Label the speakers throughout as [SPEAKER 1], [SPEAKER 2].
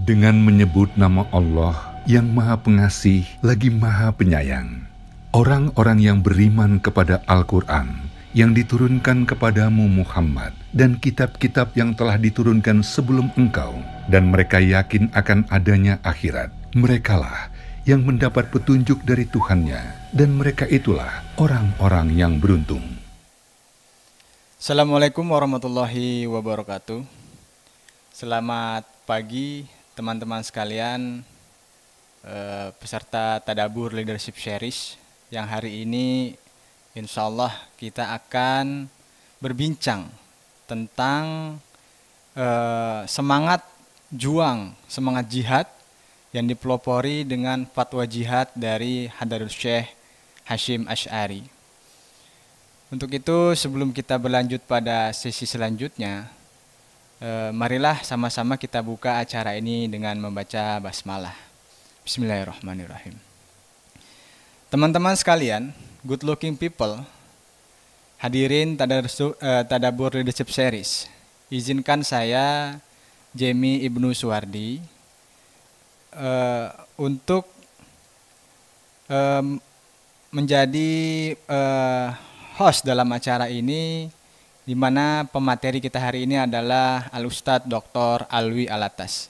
[SPEAKER 1] Dengan menyebut nama Allah yang Maha Pengasih lagi Maha Penyayang. Orang-orang yang beriman kepada Al-Quran yang diturunkan kepadamu Muhammad dan kitab-kitab yang telah diturunkan sebelum engkau, dan mereka yakin akan adanya akhirat. Merekalah yang mendapat petunjuk dari Tuhannya, dan mereka itulah orang-orang yang beruntung.
[SPEAKER 2] Assalamualaikum warahmatullahi wabarakatuh. Selamat pagi teman-teman sekalian, peserta Tadabbur Leadership Series yang hari ini insya Allah kita akan berbincang tentang semangat juang, semangat jihad yang dipelopori dengan fatwa jihad dari Hadarul Syekh Hasyim Asy'ari. Untuk itu sebelum kita berlanjut pada sesi selanjutnya, marilah sama-sama kita buka acara ini dengan membaca basmalah. Bismillahirrahmanirrahim. Teman-teman sekalian, good looking people, hadirin Tadabbur Leadership Series, izinkan saya Jemi Ibnu Suwardi untuk menjadi host dalam acara ini, di mana pemateri kita hari ini adalah Al-Ustadz Dr. Alwi Alatas.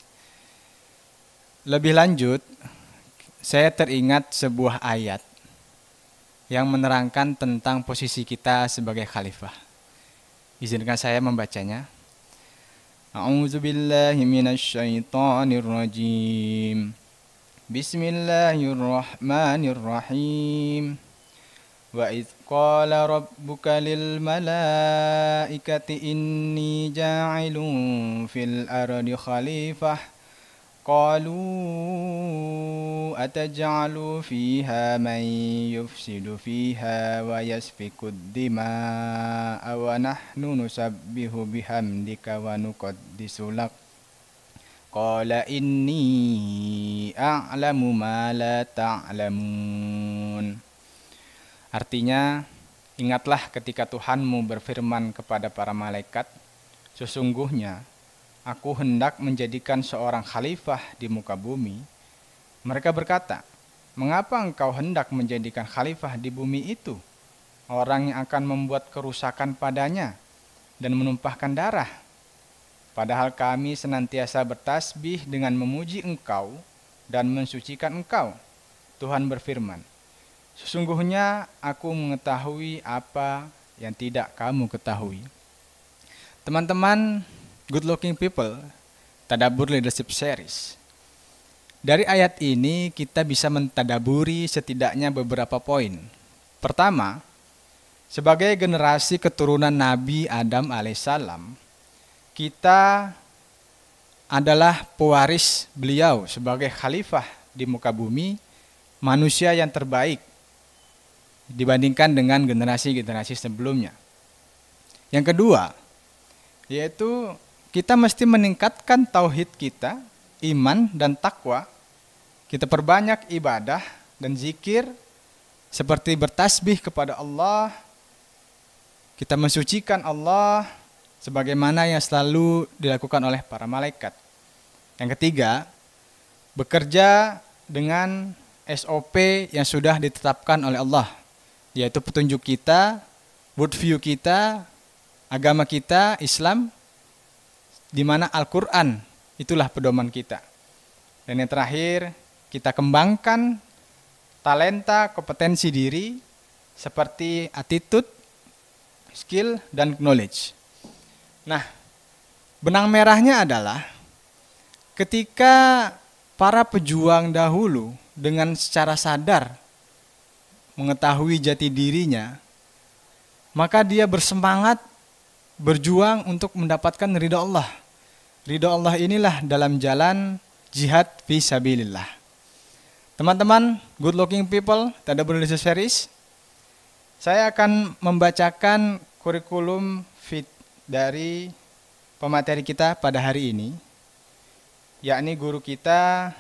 [SPEAKER 2] Lebih lanjut, saya teringat sebuah ayat yang menerangkan tentang posisi kita sebagai khalifah. Izinkan saya membacanya. A'udzubillahi minasyaitonirrajim. Bismillahirrahmanirrahim. Wa idz qala rabbuka lil malaikati inni ja'ilun fil ardi khalifah qalu ataj'alu fiha man yufsidu fiha wa yasfiku ad-dima'a wa nahnu nusabbihu bihamdika wa nuqaddisu lak qala inni a'lamu ma la ta'lamun. Artinya, ingatlah ketika Tuhanmu berfirman kepada para malaikat, sesungguhnya aku hendak menjadikan seorang khalifah di muka bumi. Mereka berkata, mengapa engkau hendak menjadikan khalifah di bumi itu? Orang yang akan membuat kerusakan padanya dan menumpahkan darah. Padahal kami senantiasa bertasbih dengan memuji engkau dan mensucikan engkau. Tuhan berfirman, sesungguhnya aku mengetahui apa yang tidak kamu ketahui. Teman-teman, good looking people, Tadabbur Leadership Series. Dari ayat ini kita bisa mentadaburi setidaknya beberapa poin. Pertama, sebagai generasi keturunan Nabi Adam alaihissalam, kita adalah pewaris beliau sebagai khalifah di muka bumi, manusia yang terbaik dibandingkan dengan generasi-generasi sebelumnya. Yang kedua, yaitu kita mesti meningkatkan tauhid kita, iman dan takwa. Kita perbanyak ibadah dan zikir seperti bertasbih kepada Allah. Kita mensucikan Allah sebagaimana yang selalu dilakukan oleh para malaikat. Yang ketiga, bekerja dengan SOP yang sudah ditetapkan oleh Allah, yaitu petunjuk kita, worldview kita, agama kita, Islam, di mana Al-Quran itulah pedoman kita. Dan yang terakhir, kita kembangkan talenta, kompetensi diri, seperti attitude, skill, dan knowledge. Nah, benang merahnya adalah ketika para pejuang dahulu dengan secara sadar mengetahui jati dirinya, maka dia bersemangat berjuang untuk mendapatkan ridha Allah. Ridha Allah inilah dalam jalan jihad fi sabilillah. Teman-teman, good looking people, Tadabbur Leadership Series, saya akan membacakan kurikulum fit dari pemateri kita pada hari ini, yakni guru kita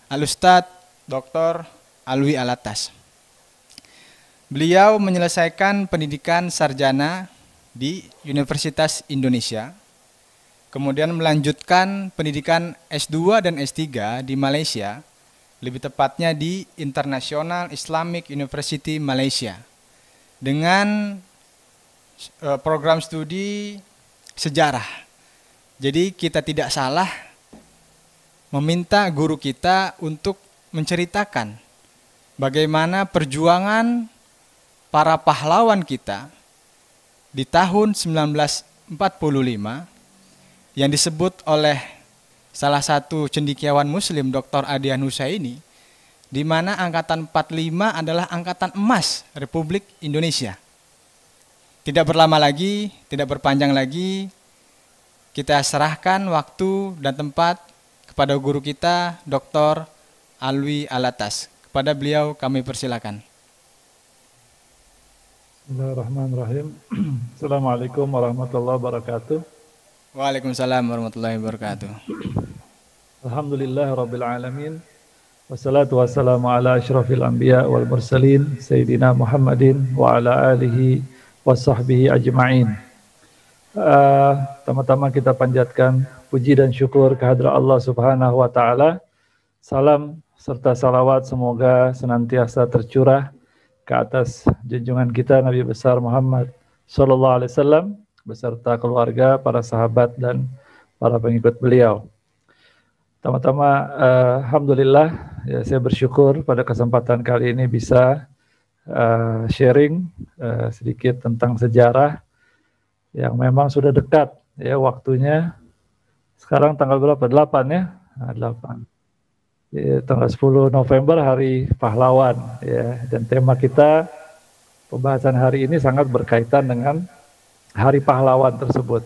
[SPEAKER 2] Al-Ustadz Dr. Alwi Alatas. Beliau menyelesaikan pendidikan sarjana di Universitas Indonesia, kemudian melanjutkan pendidikan S2 dan S3 di Malaysia, lebih tepatnya di International Islamic University Malaysia, dengan program studi sejarah. Jadi kita tidak salah meminta guru kita untuk menceritakan bagaimana perjuangan para pahlawan kita di tahun 1945 yang disebut oleh salah satu cendekiawan muslim Dr. Adian Husaini, di mana angkatan 45 adalah angkatan emas Republik Indonesia. Tidak berlama lagi, tidak berpanjang lagi, kita serahkan waktu dan tempat kepada guru kita Dr. Alwi Alatas. Kepada beliau kami persilakan.
[SPEAKER 3] Bismillahirrahmanirrahim. Assalamualaikum warahmatullahi wabarakatuh.
[SPEAKER 2] Waalaikumsalam warahmatullahi wabarakatuh.
[SPEAKER 3] Alhamdulillah rabbil alamin. Wassalatu wassalamu ala asyrafil anbiya wal mursalin Sayyidina Muhammadin wa ala alihi wa sahbihi ajma'in. Pertama-tama kita panjatkan puji dan syukur kehadrat Allah Subhanahu wa taala. Salam serta salawat semoga senantiasa tercurah ke atas junjungan kita Nabi besar Muhammad sallallahu alaihi wasallam beserta keluarga, para sahabat dan para pengikut beliau. Pertama-tama alhamdulillah ya, saya bersyukur pada kesempatan kali ini bisa sharing sedikit tentang sejarah yang memang sudah dekat ya waktunya. Sekarang tanggal berapa? 8 ya? 8. Tanggal 10 November Hari Pahlawan ya, dan tema kita pembahasan hari ini sangat berkaitan dengan Hari Pahlawan tersebut.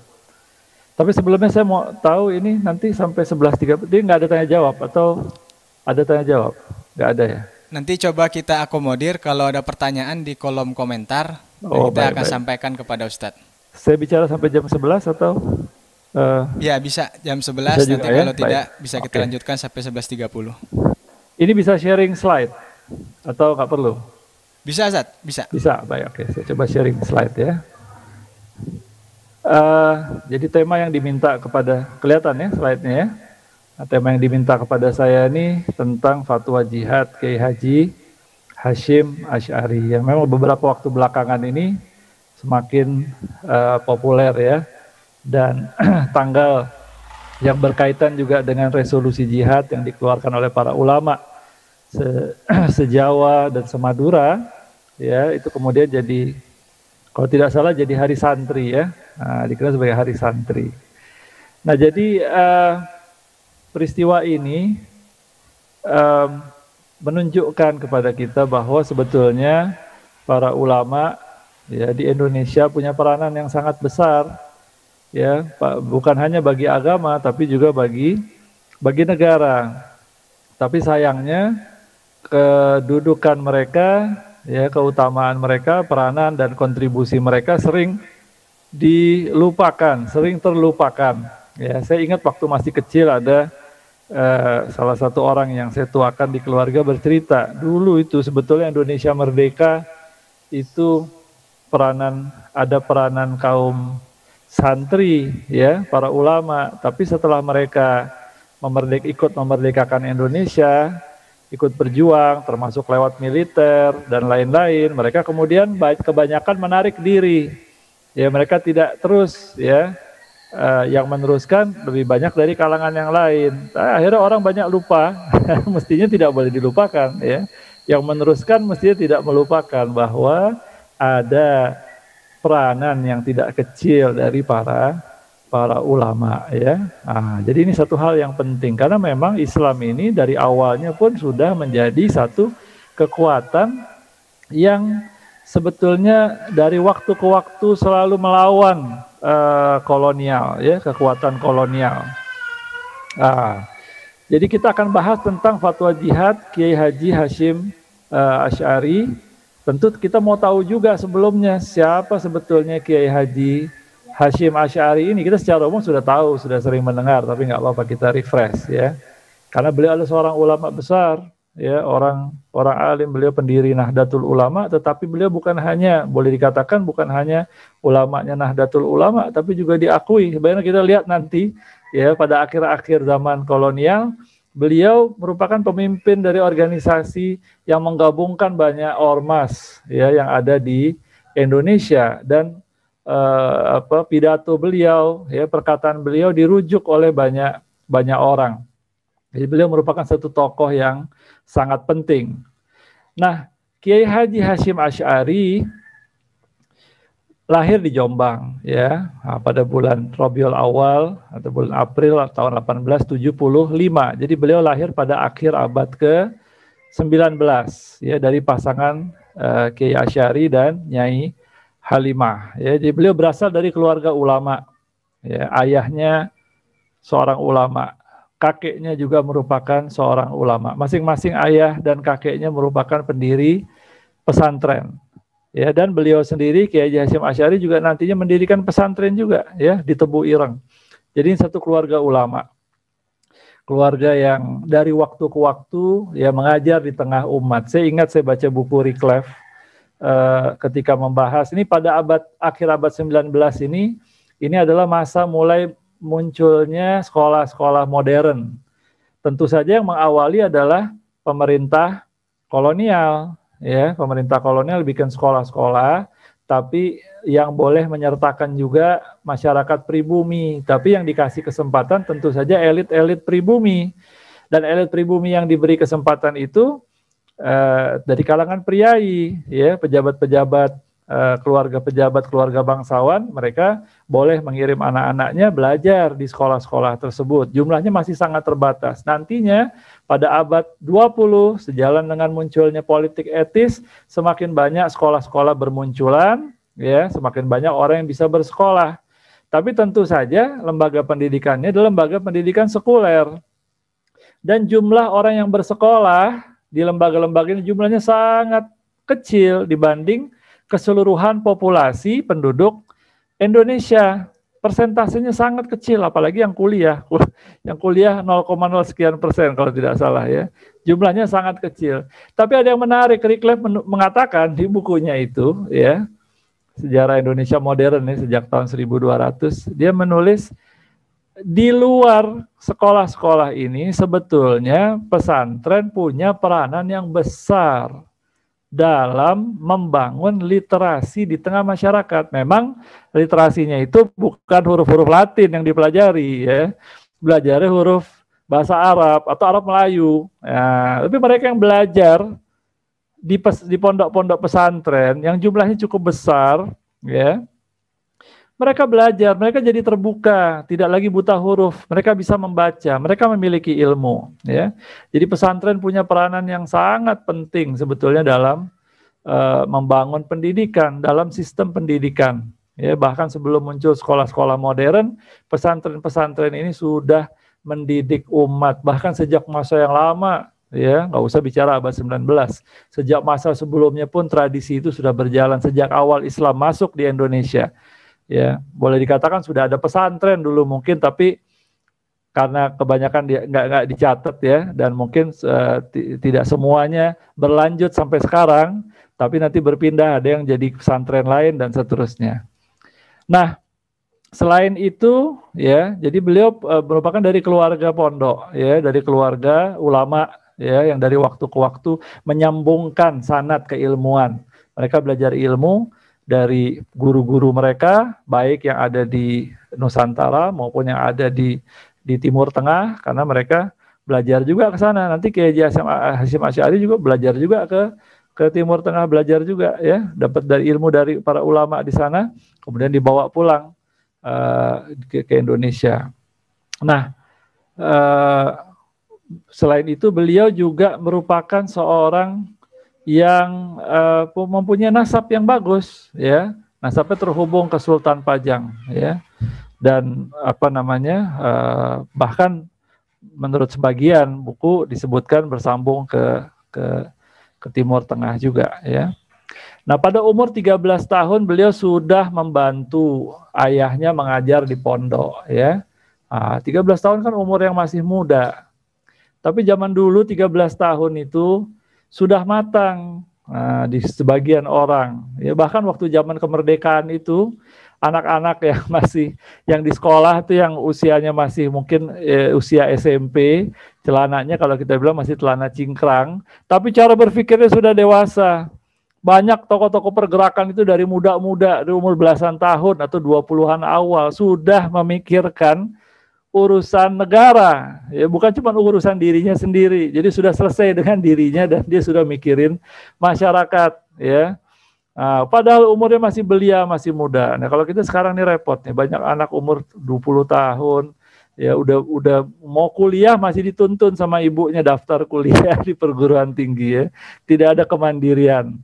[SPEAKER 3] Tapi sebelumnya saya mau tahu ini nanti sampai 11.30 dia nggak ada tanya jawab atau ada tanya jawab? Nggak ada ya?
[SPEAKER 2] Nanti coba kita akomodir kalau ada pertanyaan di kolom komentar, kita akan sampaikan kepada Ustadz.
[SPEAKER 3] Saya bicara sampai jam 11 atau?
[SPEAKER 2] Ya bisa jam 11, bisa nanti kalau tidak bisa kita lanjutkan sampai 11.30.
[SPEAKER 3] Ini bisa sharing slide atau nggak perlu?
[SPEAKER 2] Bisa Ustadz, bisa.
[SPEAKER 3] Bisa, baik, oke. Saya coba sharing slide ya. Jadi tema yang diminta kepada, kelihatan ya slide-nya ya. Nah, tema yang diminta kepada saya ini tentang fatwa jihad Kiai Haji Hasyim Asy'ari yang memang beberapa waktu belakangan ini semakin populer ya. Dan tanggal yang berkaitan juga dengan resolusi jihad yang dikeluarkan oleh para ulama se-Jawa dan se-Madura ya, itu kemudian jadi, kalau tidak salah jadi hari santri ya, dikenal sebagai hari santri. Nah jadi peristiwa ini menunjukkan kepada kita bahwa sebetulnya para ulama ya di Indonesia punya peranan yang sangat besar ya, bukan hanya bagi agama tapi juga bagi negara. Tapi sayangnya kedudukan mereka ya, keutamaan mereka, peranan dan kontribusi mereka sering dilupakan, sering terlupakan. Ya, saya ingat waktu masih kecil ada salah satu orang yang saya tuakan di keluarga bercerita, dulu itu sebetulnya Indonesia merdeka itu ada peranan kaum santri ya, para ulama, tapi setelah mereka ikut memerdekakan Indonesia, ikut berjuang termasuk lewat militer dan lain-lain, mereka kemudian kebanyakan menarik diri ya, mereka tidak terus ya, yang meneruskan lebih banyak dari kalangan yang lain. Akhirnya orang banyak lupa mestinya tidak boleh dilupakan ya, yang meneruskan mestinya tidak melupakan bahwa ada peranan yang tidak kecil dari para ulama ya. Jadi ini satu hal yang penting karena memang Islam ini dari awalnya pun sudah menjadi satu kekuatan yang sebetulnya dari waktu ke waktu selalu melawan kolonial ya, kekuatan kolonial. Jadi kita akan bahas tentang fatwa jihad Kiai Haji Hasyim Asy'ari. Tentu kita mau tahu juga sebelumnya siapa sebetulnya Kiai Haji Hasyim Asy'ari ini. Kita secara umum sudah tahu, sudah sering mendengar, tapi nggak apa-apa kita refresh ya. Karena beliau adalah seorang ulama besar ya, orang alim, beliau pendiri Nahdlatul Ulama, tetapi beliau bukan hanya, boleh dikatakan bukan hanya ulamanya Nahdlatul Ulama, tapi juga diakui. Sebenarnya kita lihat nanti ya, pada akhir-akhir zaman kolonial, beliau merupakan pemimpin dari organisasi yang menggabungkan banyak ormas ya yang ada di Indonesia, dan pidato beliau ya, perkataan beliau dirujuk oleh banyak orang. Jadi beliau merupakan satu tokoh yang sangat penting. Nah, Kiai Haji Hasyim Asy'ari lahir di Jombang ya, pada bulan Rabiul Awal atau bulan April tahun 1875. Jadi beliau lahir pada akhir abad ke-19 ya, dari pasangan Kiai Asy'ari dan Nyai Halimah ya. Jadi beliau berasal dari keluarga ulama ya, ayahnya seorang ulama, kakeknya juga merupakan seorang ulama. Masing-masing ayah dan kakeknya merupakan pendiri pesantren. Ya, dan beliau sendiri Kiai Haji Hasyim Asy'ari juga nantinya mendirikan pesantren juga ya di Tebu Ireng. Jadi satu keluarga ulama. Keluarga yang dari waktu ke waktu ya mengajar di tengah umat. Saya ingat saya baca buku Reclef ketika membahas ini pada akhir abad 19 ini adalah masa mulai munculnya sekolah-sekolah modern. Tentu saja yang mengawali adalah pemerintah kolonial, ya, pemerintah kolonial bikin sekolah-sekolah, tapi yang boleh menyertakan juga masyarakat pribumi. Tapi yang dikasih kesempatan tentu saja elit-elit pribumi. Dan elit pribumi yang diberi kesempatan itu dari kalangan priai, ya, pejabat-pejabat, keluarga bangsawan, mereka boleh mengirim anak-anaknya belajar di sekolah-sekolah tersebut. Jumlahnya masih sangat terbatas. Nantinya pada abad 20, sejalan dengan munculnya politik etis, semakin banyak sekolah-sekolah bermunculan, ya, semakin banyak orang yang bisa bersekolah. Tapi tentu saja lembaga pendidikannya adalah lembaga pendidikan sekuler. Dan jumlah orang yang bersekolah di lembaga-lembaga ini jumlahnya sangat kecil dibanding keseluruhan populasi penduduk Indonesia. Persentasenya sangat kecil, apalagi yang kuliah. Yang kuliah 0,0 sekian persen kalau tidak salah ya. Jumlahnya sangat kecil. Tapi ada yang menarik, Reclef mengatakan di bukunya itu ya, Sejarah Indonesia Modern ya, sejak tahun 1200, dia menulis di luar sekolah-sekolah ini sebetulnya pesantren punya peranan yang besar dalam membangun literasi di tengah masyarakat. Memang literasinya itu bukan huruf-huruf Latin yang dipelajari ya, belajarnya huruf bahasa Arab atau Arab Melayu. Nah, tapi mereka yang belajar di pondok-pondok pesantren yang jumlahnya cukup besar ya, mereka belajar, mereka jadi terbuka, tidak lagi buta huruf, mereka bisa membaca, mereka memiliki ilmu. Ya. Jadi pesantren punya peranan yang sangat penting sebetulnya dalam membangun pendidikan, dalam sistem pendidikan. Ya, bahkan sebelum muncul sekolah-sekolah modern, pesantren-pesantren ini sudah mendidik umat, bahkan sejak masa yang lama. Ya, nggak usah bicara abad 19. Sejak masa sebelumnya pun tradisi itu sudah berjalan sejak awal Islam masuk di Indonesia. Ya, boleh dikatakan sudah ada pesantren dulu mungkin, tapi karena kebanyakan nggak dicatat ya, dan mungkin tidak semuanya berlanjut sampai sekarang, tapi nanti berpindah, ada yang jadi pesantren lain dan seterusnya. Nah, selain itu ya, jadi beliau merupakan dari keluarga pondok ya, dari keluarga ulama ya, yang dari waktu ke waktu menyambungkan sanad keilmuan. Mereka belajar ilmu dari guru-guru mereka, baik yang ada di Nusantara maupun yang ada di Timur Tengah, karena mereka belajar juga ke sana. Nanti Kiai Hasyim Asy'ari juga belajar juga ke Timur Tengah, belajar juga ya, dapat dari ilmu dari para ulama di sana, kemudian dibawa pulang ke Indonesia. Nah, selain itu beliau juga merupakan seorang yang mempunyai nasab yang bagus ya, nasabnya terhubung ke Sultan Pajang ya, dan bahkan menurut sebagian buku disebutkan bersambung ke Timur Tengah juga ya. Nah, pada umur 13 tahun beliau sudah membantu ayahnya mengajar di pondok ya. 13 tahun kan umur yang masih muda. Tapi zaman dulu 13 tahun itu sudah matang di sebagian orang. Ya, bahkan waktu zaman kemerdekaan itu anak-anak yang masih yang di sekolah itu yang usianya masih mungkin usia SMP, celananya kalau kita bilang masih celana cingkrang, tapi cara berpikirnya sudah dewasa. Banyak tokoh-tokoh pergerakan itu dari muda-muda, dari umur belasan tahun atau 20-an awal sudah memikirkan urusan negara, ya bukan cuma urusan dirinya sendiri. Jadi sudah selesai dengan dirinya dan dia sudah mikirin masyarakat, ya. Nah, padahal umurnya masih belia, masih muda. Nah, kalau kita sekarang nih repot nih, banyak anak umur 20 tahun, ya udah mau kuliah masih dituntun sama ibunya daftar kuliah di perguruan tinggi, ya. Tidak ada kemandirian.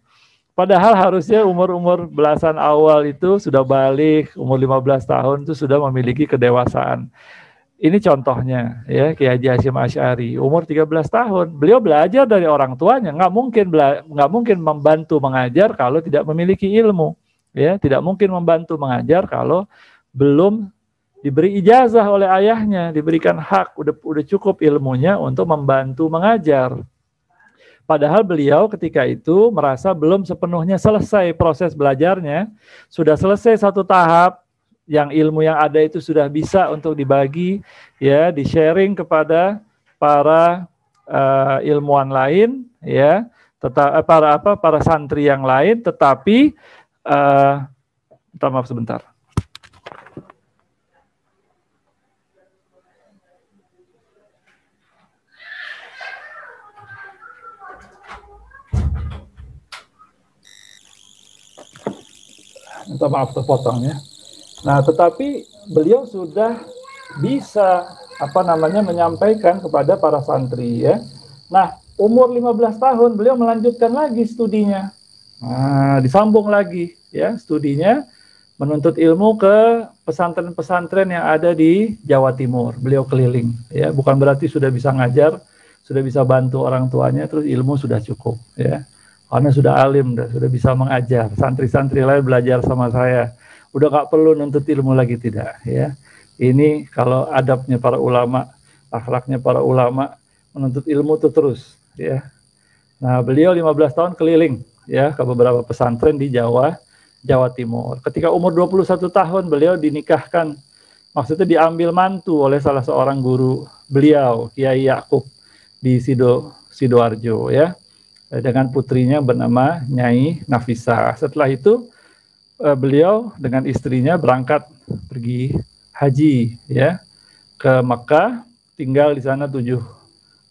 [SPEAKER 3] Padahal harusnya umur-umur belasan awal itu sudah balik, umur 15 tahun itu sudah memiliki kedewasaan. Ini contohnya, ya, Kiai Haji Hasyim Asy'ari, umur 13 tahun, beliau belajar dari orang tuanya, nggak mungkin membantu mengajar kalau tidak memiliki ilmu, ya, tidak mungkin membantu mengajar kalau belum diberi ijazah oleh ayahnya, diberikan hak, udah cukup ilmunya untuk membantu mengajar. Padahal beliau ketika itu merasa belum sepenuhnya selesai proses belajarnya, sudah selesai satu tahap, yang ilmu yang ada itu sudah bisa untuk dibagi, ya, di-sharing kepada para ilmuwan lain, ya, para santri yang lain, tetapi maaf sebentar. Minta maaf terpotong, ya. Nah, tetapi beliau sudah bisa menyampaikan kepada para santri, ya. Nah, umur 15 tahun beliau melanjutkan lagi studinya. Nah, disambung lagi, ya, studinya, menuntut ilmu ke pesantren-pesantren yang ada di Jawa Timur. Beliau keliling, ya. Bukan berarti sudah bisa ngajar, sudah bisa bantu orang tuanya, terus ilmu sudah cukup, ya. Karena sudah alim, sudah bisa mengajar. Santri-santri lain belajar sama saya. Udah gak perlu nuntut ilmu lagi, tidak, ya. Ini kalau adabnya para ulama, akhlaknya para ulama, menuntut ilmu itu terus, ya. Nah, beliau 15 tahun keliling, ya, ke beberapa pesantren di Jawa Timur. Ketika umur 21 tahun beliau dinikahkan, maksudnya diambil mantu oleh salah seorang guru beliau, Kiai Yakub di Sidoarjo, ya, dengan putrinya bernama Nyai Nafisa. Setelah itu beliau dengan istrinya berangkat pergi haji, ya, ke Mekah, tinggal di sana 7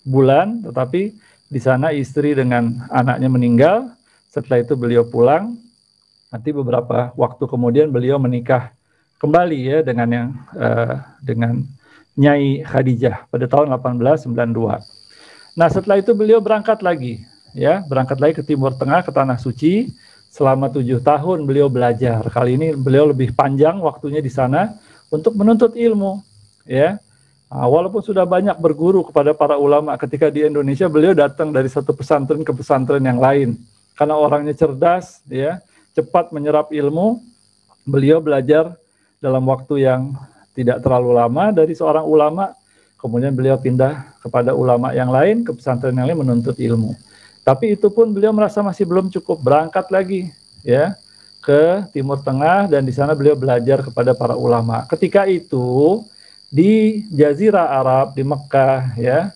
[SPEAKER 3] bulan, tetapi di sana istri dengan anaknya meninggal. Setelah itu beliau pulang. Nanti beberapa waktu kemudian beliau menikah kembali, ya, dengan Nyai Khadijah pada tahun 1892. Nah, setelah itu beliau berangkat lagi, ya, berangkat lagi ke Timur Tengah, ke Tanah Suci. Selama 7 tahun beliau belajar. Kali ini beliau lebih panjang waktunya di sana untuk menuntut ilmu, ya. Nah, walaupun sudah banyak berguru kepada para ulama, ketika di Indonesia beliau datang dari satu pesantren ke pesantren yang lain. Karena orangnya cerdas, ya, cepat menyerap ilmu, beliau belajar dalam waktu yang tidak terlalu lama dari seorang ulama. Kemudian beliau pindah kepada ulama yang lain, ke pesantren yang lain menuntut ilmu. Tapi itu pun beliau merasa masih belum cukup, berangkat lagi, ya, ke Timur Tengah, dan di sana beliau belajar kepada para ulama. Ketika itu di Jazirah Arab, di Mekah, ya,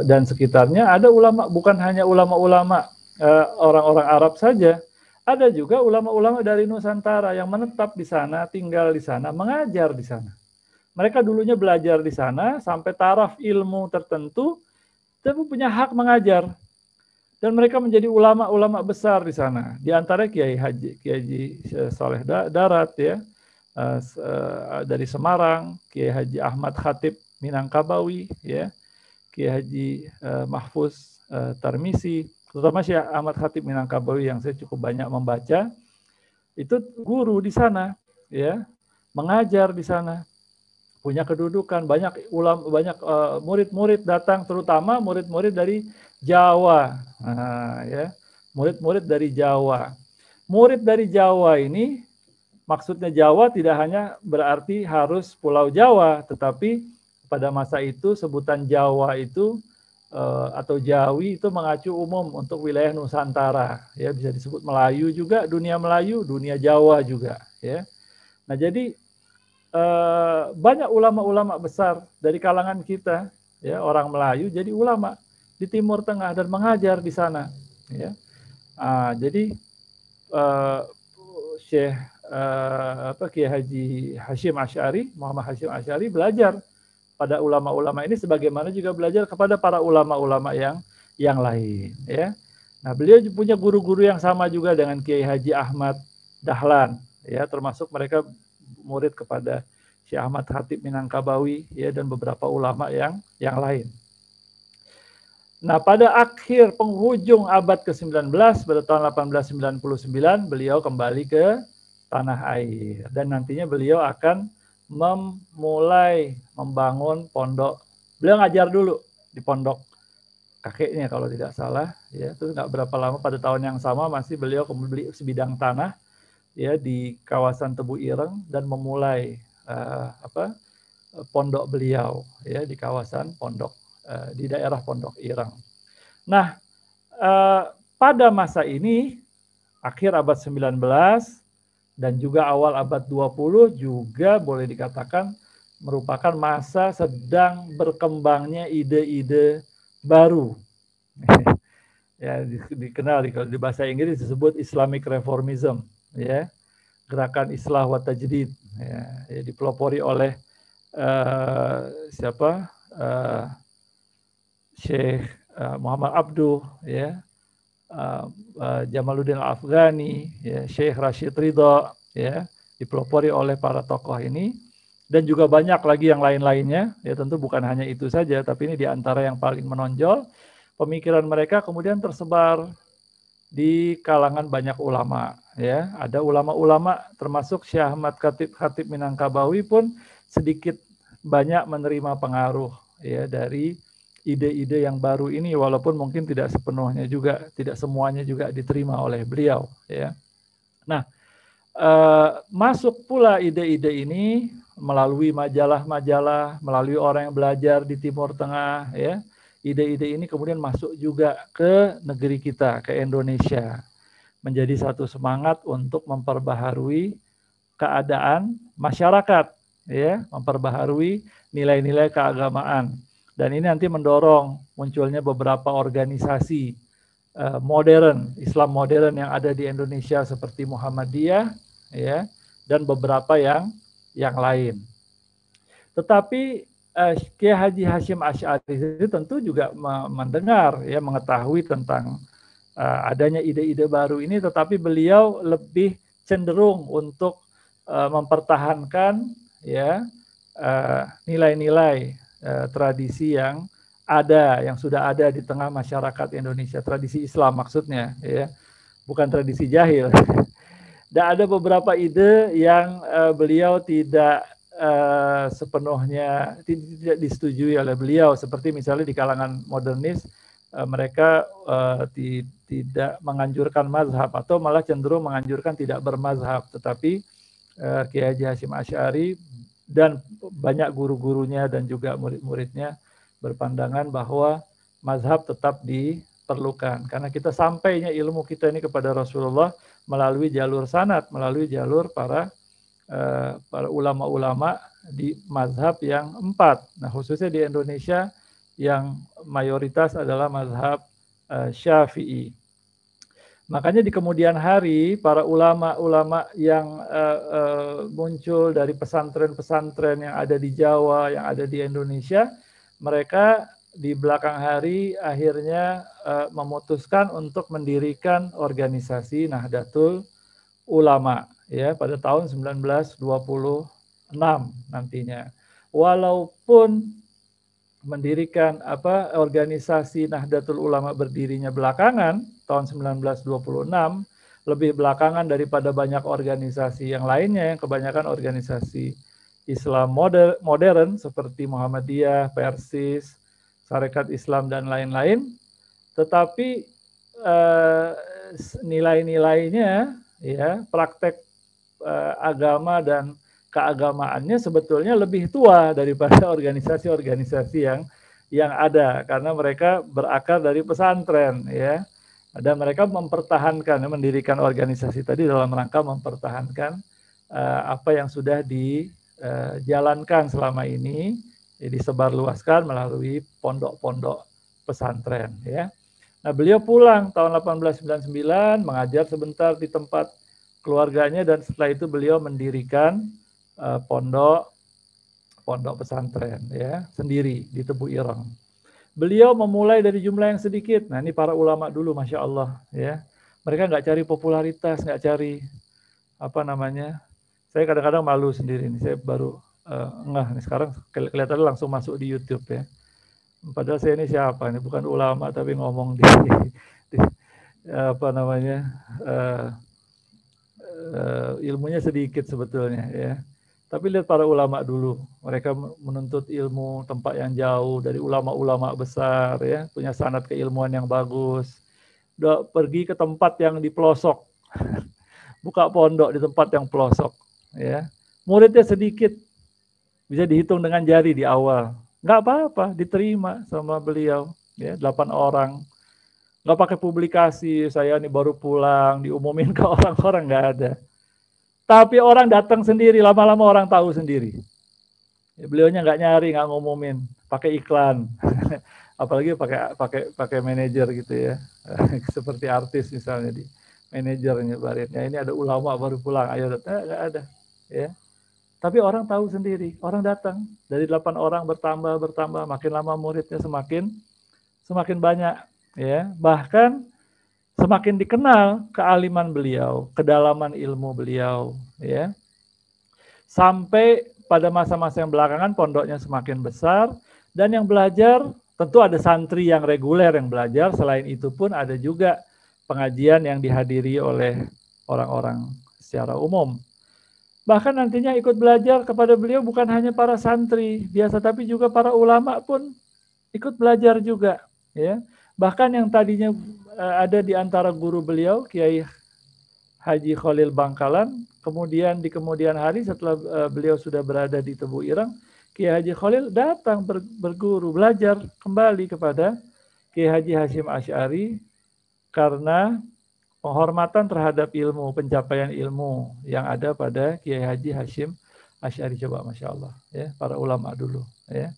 [SPEAKER 3] dan sekitarnya ada ulama, bukan hanya ulama-ulama orang-orang Arab saja, ada juga ulama-ulama dari Nusantara yang menetap di sana, tinggal di sana, mengajar di sana. Mereka dulunya belajar di sana sampai taraf ilmu tertentu, tapi punya hak mengajar. Dan mereka menjadi ulama-ulama besar di sana. Di antara Kiai Haji Saleh Darat, ya, dari Semarang, Kiai Haji Ahmad Khatib Minangkabawi, ya, Kiai Haji Mahfuz Tarmisi, terutama Syekh Ahmad Khatib Minangkabawi yang saya cukup banyak membaca, itu guru di sana, ya, mengajar di sana, punya kedudukan, banyak ulama, banyak murid-murid datang, terutama murid-murid dari Jawa, ya, murid-murid dari Jawa. Murid dari Jawa ini, maksudnya Jawa tidak hanya berarti harus Pulau Jawa, tetapi pada masa itu sebutan Jawa itu atau Jawi itu mengacu umum untuk wilayah Nusantara, ya, bisa disebut Melayu juga, dunia Melayu, dunia Jawa juga, ya. Nah, jadi banyak ulama-ulama besar dari kalangan kita, ya, orang Melayu jadi ulama di Timur Tengah dan mengajar di sana, ya. Jadi Syekh Kiai Haji Hashim Asy'ari, Muhammad Hashim Asy'ari belajar pada ulama-ulama ini sebagaimana juga belajar kepada para ulama-ulama yang lain, ya. Nah, beliau punya guru-guru yang sama juga dengan Kiai Haji Ahmad Dahlan, ya, termasuk mereka murid kepada Syekh Ahmad Khatib Minangkabawi, ya, dan beberapa ulama yang lain. Nah, pada akhir penghujung abad ke-19 pada tahun 1899 beliau kembali ke tanah air dan nantinya beliau akan memulai membangun pondok. Beliau ngajar dulu di pondok kakeknya kalau tidak salah, ya. Terus nggak berapa lama pada tahun yang sama masih beliau beli sebidang tanah, ya, di kawasan Tebu Ireng dan memulai pondok beliau, ya, di kawasan pondok di daerah Pondok Ireng. Nah, pada masa ini akhir abad 19 dan juga awal abad 20 juga boleh dikatakan merupakan masa sedang berkembangnya ide-ide baru. Ya, dikenal di bahasa Inggris disebut Islamic Reformism, ya, gerakan Islah wa Tajdid, ya, dipelopori oleh Syekh Muhammad Abduh, ya, Jamaluddin Al-Afghani, ya, Syekh Rashid Ridho, ya, dipelopori oleh para tokoh ini dan juga banyak lagi yang lain-lainnya, ya, tentu bukan hanya itu saja, tapi ini diantara yang paling menonjol. Pemikiran mereka kemudian tersebar di kalangan banyak ulama, ya. Ada ulama-ulama termasuk Syekh Ahmad Khatib Minangkabawi pun sedikit banyak menerima pengaruh, ya, dari ide-ide yang baru ini, walaupun mungkin tidak sepenuhnya juga, tidak semuanya juga diterima oleh beliau, ya. Nah, masuk pula ide-ide ini melalui majalah-majalah, melalui orang yang belajar di Timur Tengah, ya. Ide-ide ini kemudian masuk juga ke negeri kita, ke Indonesia, menjadi satu semangat untuk memperbaharui keadaan masyarakat, ya, memperbaharui nilai-nilai keagamaan. Dan ini nanti mendorong munculnya beberapa organisasi modern, Islam modern yang ada di Indonesia seperti Muhammadiyah, ya, dan beberapa yang lain. Tetapi Kiai Haji Hashim Asy'ari itu tentu juga mendengar, ya, mengetahui tentang adanya ide-ide baru ini, tetapi beliau lebih cenderung untuk mempertahankan, ya, nilai-nilai tradisi yang sudah ada di tengah masyarakat Indonesia, tradisi Islam maksudnya, ya, bukan tradisi jahil. Dan ada beberapa ide yang beliau tidak sepenuhnya tidak disetujui oleh beliau, seperti misalnya di kalangan modernis mereka tidak menganjurkan mazhab atau malah cenderung menganjurkan tidak bermazhab, tetapi Kiai Haji Hashim Asy'ari dan banyak guru-gurunya dan juga murid-muridnya berpandangan bahwa mazhab tetap diperlukan karena kita sampainya ilmu kita ini kepada Rasulullah melalui jalur sanad, melalui jalur para ulama-ulama di mazhab yang 4. Nah, khususnya di Indonesia yang mayoritas adalah mazhab Syafi'i. Makanya di kemudian hari para ulama-ulama yang muncul dari pesantren-pesantren yang ada di Jawa, yang ada di Indonesia, mereka di belakang hari akhirnya memutuskan untuk mendirikan organisasi Nahdlatul Ulama, ya, pada tahun 1926 nantinya. Walaupun mendirikan organisasi Nahdlatul Ulama berdirinya belakangan tahun 1926, lebih belakangan daripada banyak organisasi yang lainnya yang kebanyakan organisasi Islam modern seperti Muhammadiyah, Persis, Sarekat Islam dan lain-lain, tetapi nilai-nilainya, ya, praktek agama dan keagamaannya sebetulnya lebih tua daripada organisasi-organisasi yang ada, karena mereka berakar dari pesantren, ya. Dan mereka mempertahankan, mendirikan organisasi tadi dalam rangka mempertahankan apa yang sudah dijalankan selama ini, disebarluaskan melalui pondok-pondok pesantren, ya. Nah, beliau pulang tahun 1899, mengajar sebentar di tempat keluarganya, dan setelah itu beliau mendirikan pondok pesantren, ya, sendiri di Tebu Ireng. Beliau memulai dari jumlah yang sedikit. Nah, ini para ulama dulu, masya Allah, ya. Mereka nggak cari popularitas, nggak cari apa namanya. Saya kadang-kadang malu sendiri nih. Saya baru ngeh nih sekarang, kelihatannya langsung masuk di YouTube, ya. Padahal saya ini siapa? Ini bukan ulama tapi ngomong di apa namanya, ilmunya sedikit sebetulnya, ya. Tapi lihat para ulama dulu, mereka menuntut ilmu tempat yang jauh dari ulama-ulama besar, ya, punya sanad keilmuan yang bagus. Udah pergi ke tempat yang di pelosok, buka pondok di tempat yang pelosok, ya. Muridnya sedikit, bisa dihitung dengan jari di awal. Nggak apa-apa, diterima sama beliau, ya, 8 orang. Nggak pakai publikasi, saya ini baru pulang, diumumin ke orang-orang, nggak ada. Tapi orang datang sendiri, lama-lama orang tahu sendiri. Ya, beliaunya nggak nyari, nggak ngumumin, pakai iklan, apalagi pakai manajer gitu, ya, seperti artis misalnya di manajer nyebarin. Ya, ini ada ulama baru pulang, ayo datang, nggak ada, ya. Tapi orang tahu sendiri, orang datang dari 8 orang bertambah, makin lama muridnya semakin banyak, ya. Bahkan semakin dikenal kealiman beliau, kedalaman ilmu beliau, ya. Sampai pada masa-masa yang belakangan pondoknya semakin besar, dan yang belajar tentu ada santri yang reguler yang belajar, selain itu pun ada juga pengajian yang dihadiri oleh orang-orang secara umum. Bahkan nantinya ikut belajar kepada beliau bukan hanya para santri biasa, tapi juga para ulama pun ikut belajar juga, ya. Bahkan yang tadinya ada di antara guru beliau, Kiai Haji Khalil Bangkalan, kemudian di kemudian hari setelah beliau sudah berada di Tebu Ireng, Kiai Haji Khalil datang berguru, belajar kembali kepada Kiai Haji Hasyim Asy'ari karena penghormatan terhadap ilmu, pencapaian ilmu yang ada pada Kiai Haji Hasyim Asy'ari. Coba, masya Allah, ya, para ulama dulu, ya.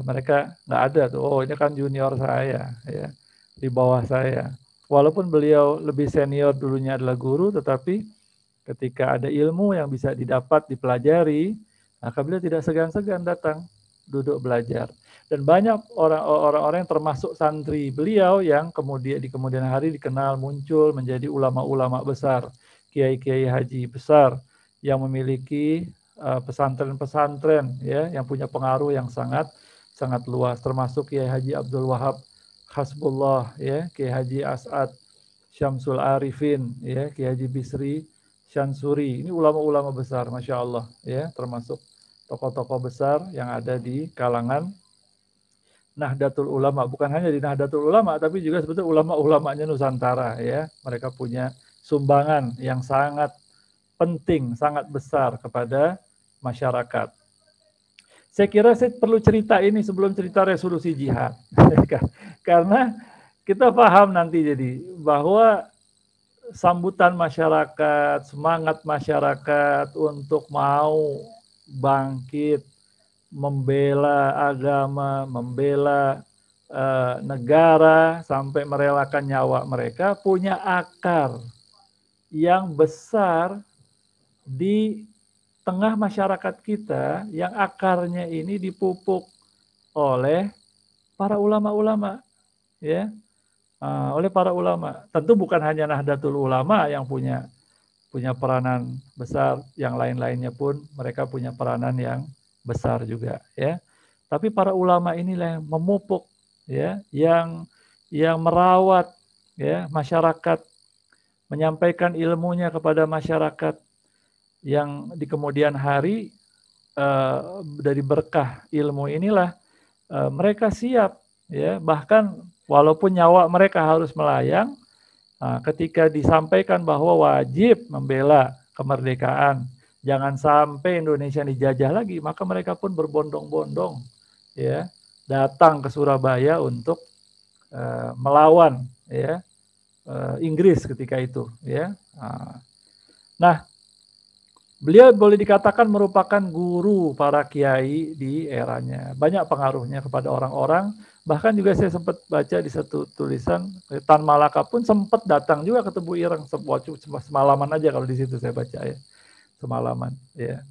[SPEAKER 3] Mereka nggak ada tuh, oh ini kan junior saya, ya, di bawah saya. Walaupun beliau lebih senior, dulunya adalah guru, tetapi ketika ada ilmu yang bisa didapat, dipelajari, maka beliau tidak segan-segan datang duduk belajar. Dan banyak orang-orang yang termasuk santri beliau yang kemudian di kemudian hari dikenal, muncul menjadi ulama-ulama besar, kiai-kiai haji besar yang memiliki pesantren-pesantren, ya, yang punya pengaruh yang sangat luas, termasuk Kiai Haji Abdul Wahab Hasbullah, ya, Kiai Haji As'ad Syamsul Arifin, ya, Kiai Haji Bisri Syansuri. Ini ulama-ulama besar, masya Allah, ya, termasuk tokoh-tokoh besar yang ada di kalangan Nahdlatul Ulama. Bukan hanya di Nahdlatul Ulama, tapi juga sebetulnya ulama-ulamanya Nusantara, ya. Mereka punya sumbangan yang sangat penting, sangat besar kepada masyarakat. Saya kira saya perlu cerita ini sebelum cerita resolusi jihad. Karena kita paham nanti jadi bahwa sambutan masyarakat, semangat masyarakat untuk mau bangkit, membela agama, membela negara, sampai merelakan nyawa mereka, punya akar yang besar di tengah masyarakat kita, yang akarnya ini dipupuk oleh para ulama-ulama, ya, oleh para ulama. Tentu bukan hanya Nahdlatul Ulama yang punya peranan besar, yang lain-lainnya pun mereka punya peranan yang besar juga, ya. Tapi para ulama inilah yang memupuk, ya, yang merawat, ya, masyarakat, menyampaikan ilmunya kepada masyarakat, yang di kemudian hari dari berkah ilmu inilah mereka siap, ya, bahkan walaupun nyawa mereka harus melayang, ketika disampaikan bahwa wajib membela kemerdekaan, jangan sampai Indonesia dijajah lagi, maka mereka pun berbondong-bondong ya datang ke Surabaya untuk melawan ya Inggris ketika itu ya. Nah, beliau boleh dikatakan merupakan guru para kiai di eranya. Banyak pengaruhnya kepada orang-orang. Bahkan juga saya sempat baca di satu tulisan, Tan Malaka pun sempat datang juga ke Tebu Ireng semalaman aja kalau di situ saya baca ya. Semalaman ya,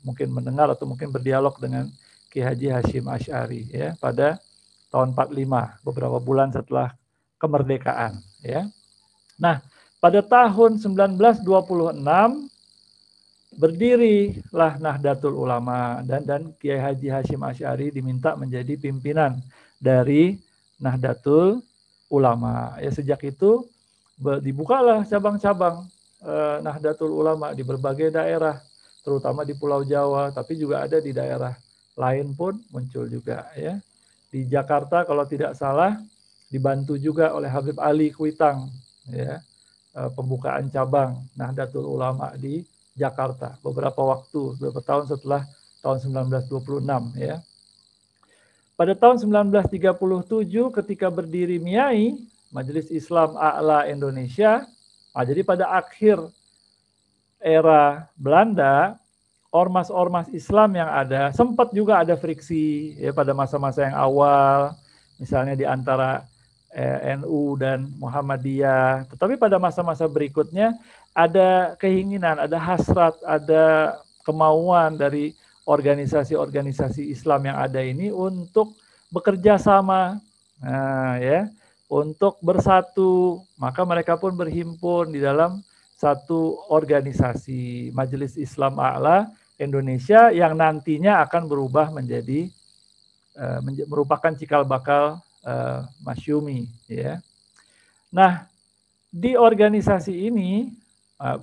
[SPEAKER 3] mungkin mendengar atau mungkin berdialog dengan Ki Haji Hashim Asy'ari ya pada tahun 45, beberapa bulan setelah kemerdekaan ya. Nah, pada tahun 1926 berdirilah Nahdlatul Ulama dan Kiai Haji Hashim Asy'ari diminta menjadi pimpinan dari Nahdlatul Ulama. Ya, sejak itu dibukalah cabang-cabang Nahdlatul Ulama di berbagai daerah, terutama di Pulau Jawa, tapi juga ada di daerah lain pun muncul juga ya. Di Jakarta kalau tidak salah dibantu juga oleh Habib Ali Kuitang ya, pembukaan cabang Nahdlatul Ulama di Jakarta beberapa tahun setelah tahun 1926 ya. Pada tahun 1937 ketika berdiri MIAI, Majelis Islam A'la Indonesia, jadi pada akhir era Belanda, ormas-ormas Islam yang ada, sempat juga ada friksi ya pada masa-masa yang awal, misalnya di antara NU dan Muhammadiyah. Tetapi pada masa-masa berikutnya ada keinginan, ada hasrat, ada kemauan dari organisasi-organisasi Islam yang ada ini untuk bekerja sama, ya, untuk bersatu. Maka mereka pun berhimpun di dalam satu organisasi Majelis Islam A'la Indonesia yang nantinya akan berubah menjadi merupakan cikal bakal Masyumi. Ya. Nah, di organisasi ini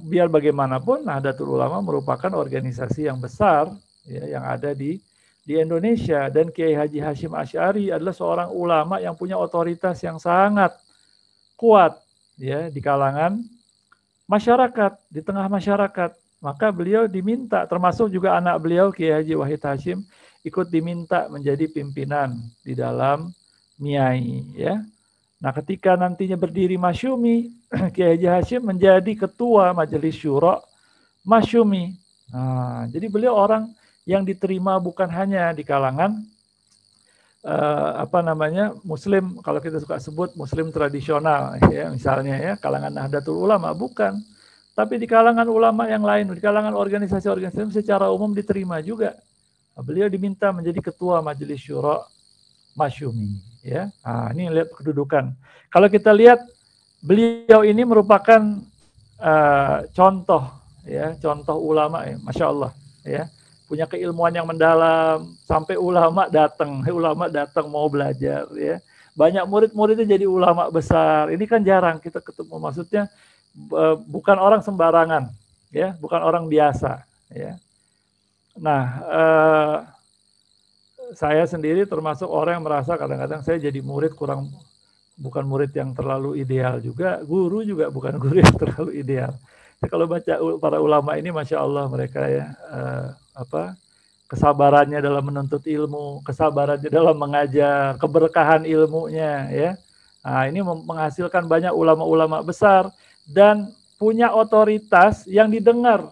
[SPEAKER 3] biar bagaimanapun Nahdlatul Ulama merupakan organisasi yang besar ya, yang ada di Indonesia, dan Kiai Haji Hashim Asy'ari adalah seorang ulama yang punya otoritas yang sangat kuat ya di kalangan masyarakat, di tengah masyarakat. Maka beliau diminta, termasuk juga anak beliau Kiai Haji Wahid Hashim ikut diminta menjadi pimpinan di dalam MIAI ya. Nah, ketika nantinya berdiri Masyumi, Kiai Haji Hashim menjadi ketua Majelis Syuro Masyumi. Nah, jadi beliau orang yang diterima bukan hanya di kalangan Muslim, kalau kita suka sebut Muslim tradisional ya, misalnya ya, kalangan Nahdlatul Ulama, bukan. Tapi di kalangan ulama yang lain, di kalangan organisasi-organisasi secara umum diterima juga. Nah, beliau diminta menjadi ketua Majelis Syuro Masyumi ya. Nah, ini lihat kedudukan. Kalau kita lihat beliau ini merupakan contoh ya, contoh ulama ya, Masya Allah ya. Punya keilmuan yang mendalam, sampai ulama datang mau belajar ya. Banyak murid-muridnya jadi ulama besar. Ini kan jarang kita ketemu, maksudnya bukan orang sembarangan ya, bukan orang biasa ya. Nah, saya sendiri termasuk orang yang merasa kadang-kadang saya jadi murid bukan murid yang terlalu ideal juga, guru juga bukan guru yang terlalu ideal. Kalau baca para ulama ini, Masya Allah mereka ya, kesabarannya dalam menuntut ilmu, kesabarannya dalam mengajar, keberkahan ilmunya ya. Nah, ini menghasilkan banyak ulama-ulama besar dan punya otoritas yang didengar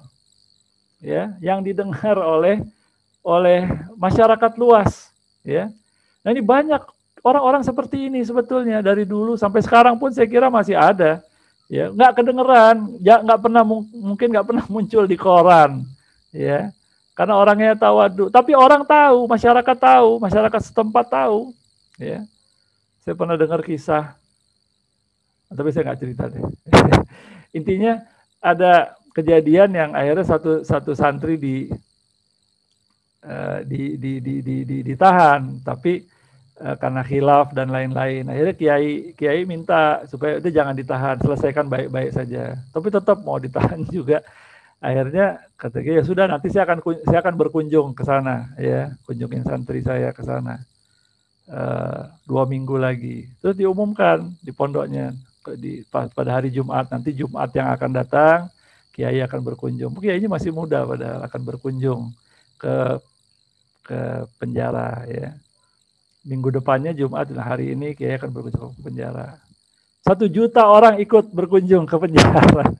[SPEAKER 3] ya, yang didengar oleh masyarakat luas ya. Nah, ini banyak orang-orang seperti ini sebetulnya dari dulu sampai sekarang pun saya kira masih ada. Ya, nggak kedengeran, ya nggak pernah, mungkin nggak pernah muncul di koran, ya, karena orangnya tawadu. Tapi orang tahu, masyarakat setempat tahu, ya. Saya pernah dengar kisah, tapi saya nggak cerita deh. Intinya ada kejadian yang akhirnya satu santri ditahan, tapi karena khilaf dan lain-lain, akhirnya kiai minta supaya itu jangan ditahan, selesaikan baik-baik saja. Tapi tetap mau ditahan juga. Akhirnya kata ya sudah, nanti saya akan berkunjung ke sana ya, kunjungin santri saya ke sana 2 minggu lagi. Terus diumumkan di pondoknya pada hari Jumat, nanti Jumat yang akan datang kiai akan berkunjung. Kiainya masih muda padahal akan berkunjung ke penjara ya. Minggu depannya Jumat, hari ini kiai akan berkunjung ke penjara. 1 juta orang ikut berkunjung ke penjara.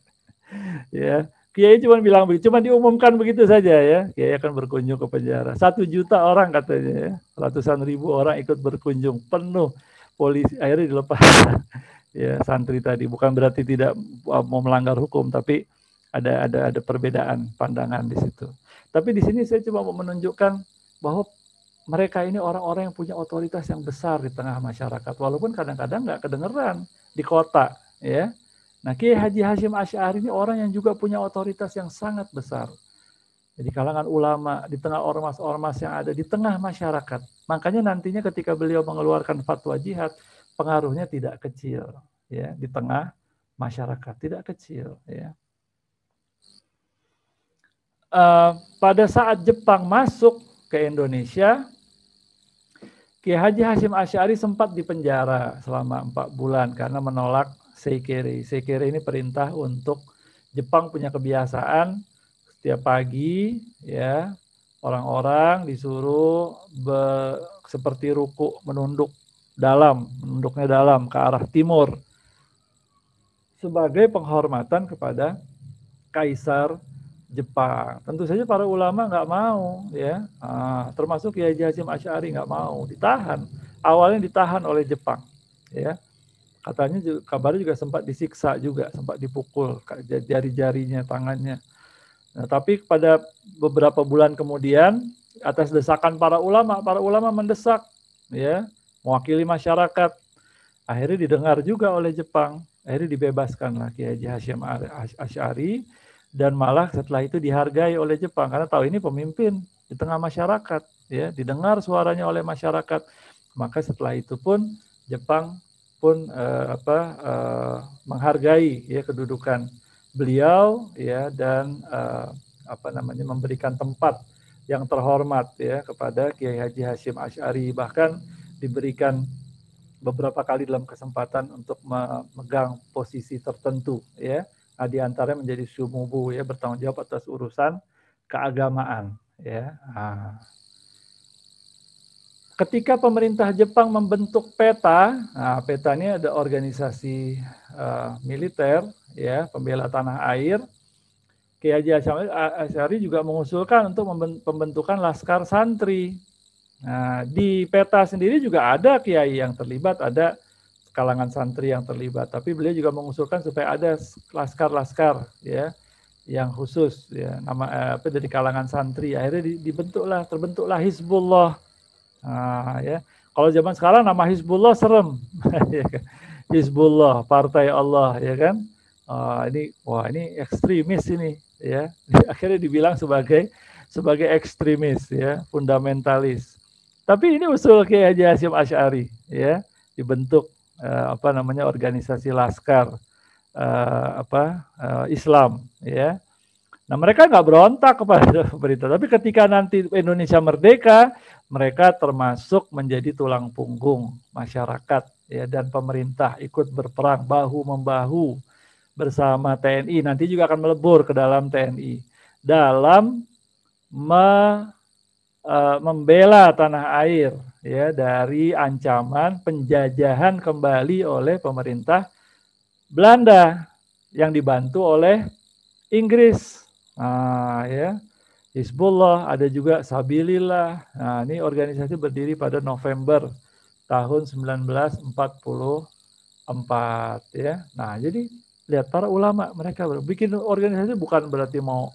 [SPEAKER 3] Ya, kiai cuma bilang begitu, cuma diumumkan begitu saja ya. Kiai akan berkunjung ke penjara. 1 juta orang katanya ya. Ratusan ribu orang ikut berkunjung, penuh. Polisi akhirnya dilepas. Ya, santri tadi bukan berarti tidak mau melanggar hukum, tapi ada perbedaan pandangan di situ. Tapi di sini saya coba mau menunjukkan bahwa mereka ini orang-orang yang punya otoritas yang besar di tengah masyarakat, walaupun kadang-kadang nggak kedengeran di kota, ya. Nah, Kiai Haji Hasyim Asy'ari ini orang yang juga punya otoritas yang sangat besar. Jadi kalangan ulama, di tengah ormas-ormas yang ada di tengah masyarakat. Makanya nantinya ketika beliau mengeluarkan fatwa jihad, pengaruhnya tidak kecil, ya, di tengah masyarakat, tidak kecil, ya. Pada saat Jepang masuk ke Indonesia, Kiai Haji Hasyim Asy'ari sempat dipenjara selama 4 bulan karena menolak seikere. Seikere ini perintah untuk Jepang punya kebiasaan setiap pagi, ya, orang-orang disuruh seperti ruku, menunduknya dalam ke arah timur sebagai penghormatan kepada Kaisar Jepang. Tentu saja para ulama nggak mau, ya, termasuk Kiai Haji Hasyim Asy'ari nggak mau, ditahan. Awalnya ditahan oleh Jepang, ya. Katanya kabarnya juga sempat disiksa juga, sempat dipukul jari-jarinya, tangannya. Nah, tapi pada beberapa bulan kemudian, atas desakan para ulama mendesak, ya, mewakili masyarakat. Akhirnya didengar juga oleh Jepang. Akhirnya dibebaskanlah Kiai Haji Hasyim Asy'ari. Dan malah setelah itu dihargai oleh Jepang karena tahu ini pemimpin di tengah masyarakat, ya, didengar suaranya oleh masyarakat. Maka setelah itu pun Jepang pun menghargai, ya, kedudukan beliau, ya, dan memberikan tempat yang terhormat, ya, kepada Kiai Haji Hasyim Asy'ari. Bahkan diberikan beberapa kali dalam kesempatan untuk memegang posisi tertentu, ya. Di antaranya menjadi syumubu, ya, bertanggung jawab atas urusan keagamaan, ya. Ketika pemerintah Jepang membentuk PETA, PETA ini ada organisasi militer, ya, pembela tanah air. Kiai Haji Hasyim Asy'ari juga mengusulkan untuk pembentukan laskar santri. Nah, di PETA sendiri juga ada kiai yang terlibat, ada kalangan santri yang terlibat, tapi beliau juga mengusulkan supaya ada laskar-laskar, ya, yang khusus, ya, dari kalangan santri. Akhirnya terbentuklah Hizbullah. Ya, kalau zaman sekarang nama Hizbullah serem, Hizbullah, Partai Allah, ya kan? Ini ekstremis ini, ya. Akhirnya dibilang sebagai ekstremis, ya, fundamentalis. Tapi ini usul Kiai Haji Hasyim Asy'ari, ya, dibentuk organisasi laskar Islam, ya. Nah, mereka nggak berontak kepada pemerintah, tapi ketika nanti Indonesia merdeka, mereka termasuk menjadi tulang punggung masyarakat, ya, dan pemerintah ikut berperang bahu-membahu bersama TNI. Nanti juga akan melebur ke dalam TNI dalam membela tanah air, ya, dari ancaman penjajahan kembali oleh pemerintah Belanda yang dibantu oleh Inggris. Ya, Hizbullah, ada juga Sabilillah. Nah, ini organisasi berdiri pada November tahun 1944, ya. Nah, jadi lihat para ulama, mereka bikin organisasi bukan berarti mau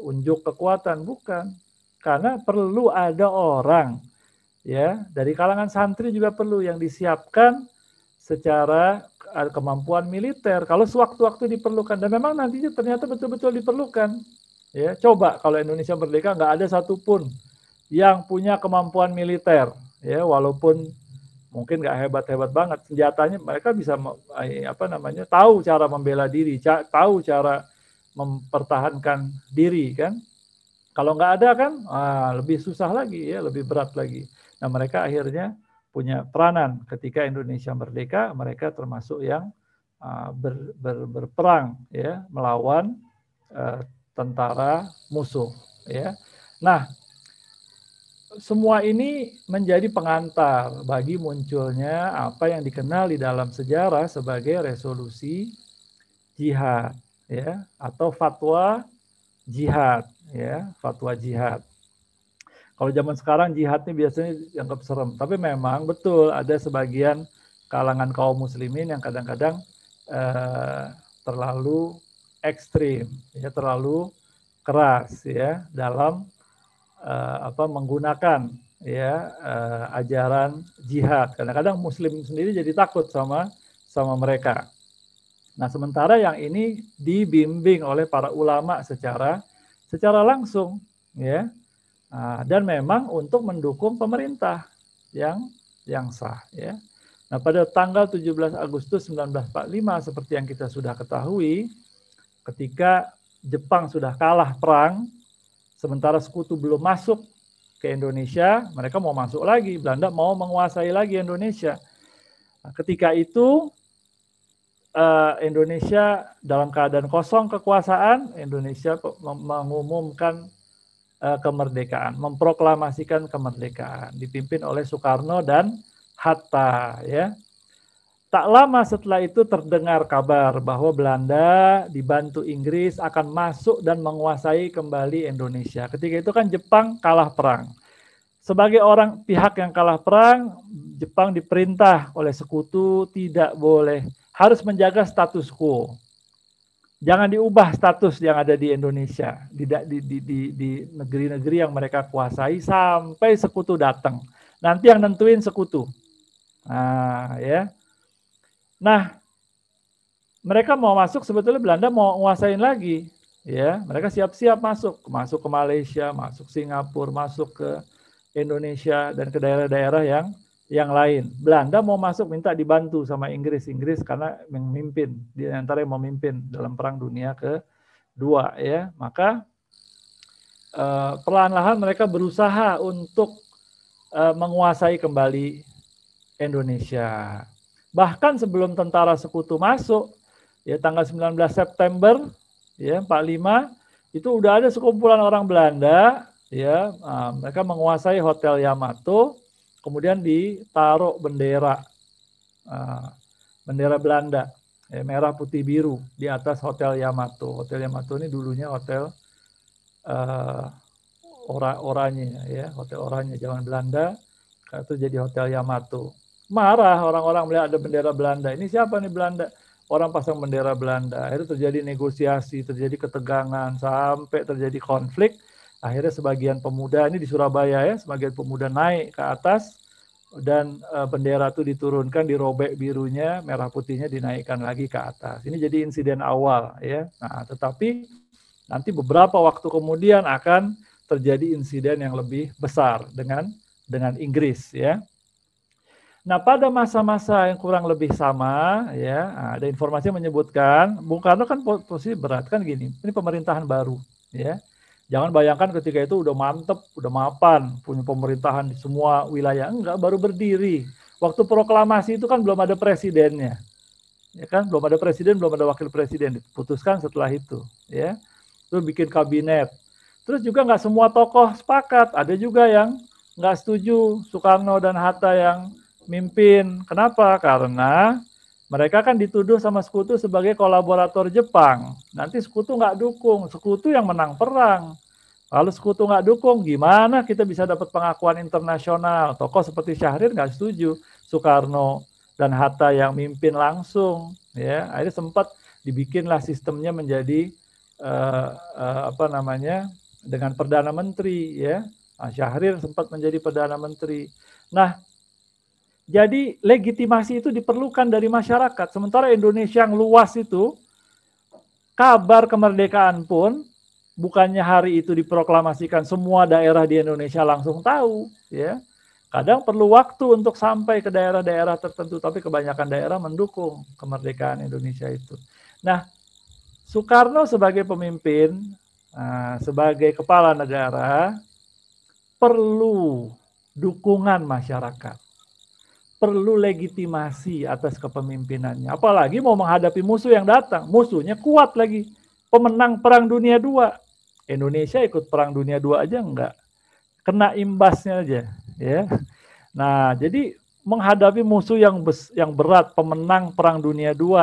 [SPEAKER 3] unjuk kekuatan, bukan. Karena perlu ada orang, ya, dari kalangan santri juga perlu yang disiapkan secara kemampuan militer kalau sewaktu-waktu diperlukan, dan memang nantinya ternyata betul-betul diperlukan, ya. Coba kalau Indonesia merdeka nggak ada satupun yang punya kemampuan militer, ya, walaupun mungkin nggak hebat-hebat banget senjatanya, mereka bisa tahu cara membela diri, tahu cara mempertahankan diri, kan. Kalau nggak ada kan lebih susah lagi, ya, lebih berat lagi. Nah, mereka akhirnya punya peranan ketika Indonesia merdeka, mereka termasuk yang berperang ya melawan tentara musuh ya. Nah, semua ini menjadi pengantar bagi munculnya apa yang dikenal di dalam sejarah sebagai resolusi jihad ya, atau fatwa jihad ya, fatwa jihad. Kalau zaman sekarang jihad ini biasanya dianggap serem, tapi memang betul ada sebagian kalangan kaum muslimin yang kadang-kadang terlalu ekstrim ya, terlalu keras ya dalam menggunakan ya ajaran jihad. Kadang-kadang muslim sendiri jadi takut sama mereka. Nah, sementara yang ini dibimbing oleh para ulama secara langsung ya. Dan memang untuk mendukung pemerintah yang sah ya. Nah, pada tanggal 17 Agustus 1945 seperti yang kita sudah ketahui, ketika Jepang sudah kalah perang, sementara sekutu belum masuk ke Indonesia, mereka mau masuk lagi, Belanda mau menguasai lagi Indonesia. Nah, ketika itu Indonesia dalam keadaan kosong kekuasaan, Indonesia mengumumkan kemerdekaan, memproklamasikan kemerdekaan, dipimpin oleh Soekarno dan Hatta ya. Tak lama setelah itu terdengar kabar bahwa Belanda dibantu Inggris akan masuk dan menguasai kembali Indonesia. Ketika itu kan Jepang kalah perang. Sebagai pihak yang kalah perang, Jepang diperintah oleh sekutu tidak boleh, harus menjaga status quo. Jangan diubah status yang ada di Indonesia, di negeri-negeri yang mereka kuasai sampai sekutu datang. Nanti yang nentuin sekutu. Nah, mereka mau masuk, sebetulnya Belanda mau nguasain lagi, ya. Mereka siap-siap masuk ke Malaysia, masuk Singapura, masuk ke Indonesia dan ke daerah-daerah yang lain. Belanda mau masuk minta dibantu sama Inggris karena memimpin, di antara yang memimpin dalam Perang Dunia Kedua, ya. Maka perlahan-lahan mereka berusaha untuk menguasai kembali Indonesia. Bahkan sebelum tentara sekutu masuk, ya tanggal 19 September ya 45 itu udah ada sekumpulan orang Belanda ya, mereka menguasai Hotel Yamato, kemudian ditaruh bendera Belanda ya, merah putih biru di atas Hotel Yamato. Hotel Yamato ini dulunya hotel Oranye ya, Hotel Oranye zaman Belanda itu jadi Hotel Yamato. Marah orang-orang melihat ada bendera Belanda. Ini siapa nih Belanda? Orang pasang bendera Belanda. Akhirnya terjadi negosiasi, terjadi ketegangan, sampai terjadi konflik. Akhirnya sebagian pemuda, ini di Surabaya ya, sebagian pemuda naik ke atas, dan bendera itu diturunkan, dirobek birunya, merah putihnya dinaikkan lagi ke atas. Ini jadi insiden awal ya. Nah, tetapi nanti beberapa waktu kemudian akan terjadi insiden yang lebih besar dengan Inggris ya. Nah, pada masa-masa yang kurang lebih sama, ya, ada informasi yang menyebutkan Bung Karno kan posisi berat kan gini, ini pemerintahan baru, ya. Jangan bayangkan ketika itu udah mantep, udah mapan, punya pemerintahan di semua wilayah, enggak, baru berdiri. Waktu proklamasi itu kan belum ada presidennya, ya kan, belum ada presiden, belum ada wakil presiden, diputuskan setelah itu, ya. Terus bikin kabinet. Terus juga nggak semua tokoh sepakat, ada juga yang nggak setuju, Soekarno dan Hatta yang mimpin. Kenapa? Karena mereka kan dituduh sama sekutu sebagai kolaborator Jepang. Nanti sekutu nggak dukung, sekutu yang menang perang. Lalu sekutu nggak dukung, gimana kita bisa dapat pengakuan internasional? Tokoh seperti Syahrir nggak setuju, Soekarno dan Hatta yang mimpin langsung. Ya, akhirnya sempat dibikinlah sistemnya menjadi dengan Perdana Menteri. Ya, nah, Syahrir sempat menjadi Perdana Menteri. Nah, jadi legitimasi itu diperlukan dari masyarakat. Sementara Indonesia yang luas itu, kabar kemerdekaan pun bukannya hari itu diproklamasikan semua daerah di Indonesia langsung tahu. Ya, kadang perlu waktu untuk sampai ke daerah-daerah tertentu, tapi kebanyakan daerah mendukung kemerdekaan Indonesia itu. Nah, Soekarno sebagai pemimpin, sebagai kepala negara, perlu dukungan masyarakat. perlu legitimasi atas kepemimpinannya. Apalagi mau menghadapi musuh yang datang. Musuhnya kuat lagi. Pemenang Perang Dunia II. Indonesia ikut Perang Dunia II aja enggak. Kena imbasnya aja. Ya. Nah, jadi menghadapi musuh yang berat, pemenang Perang Dunia II,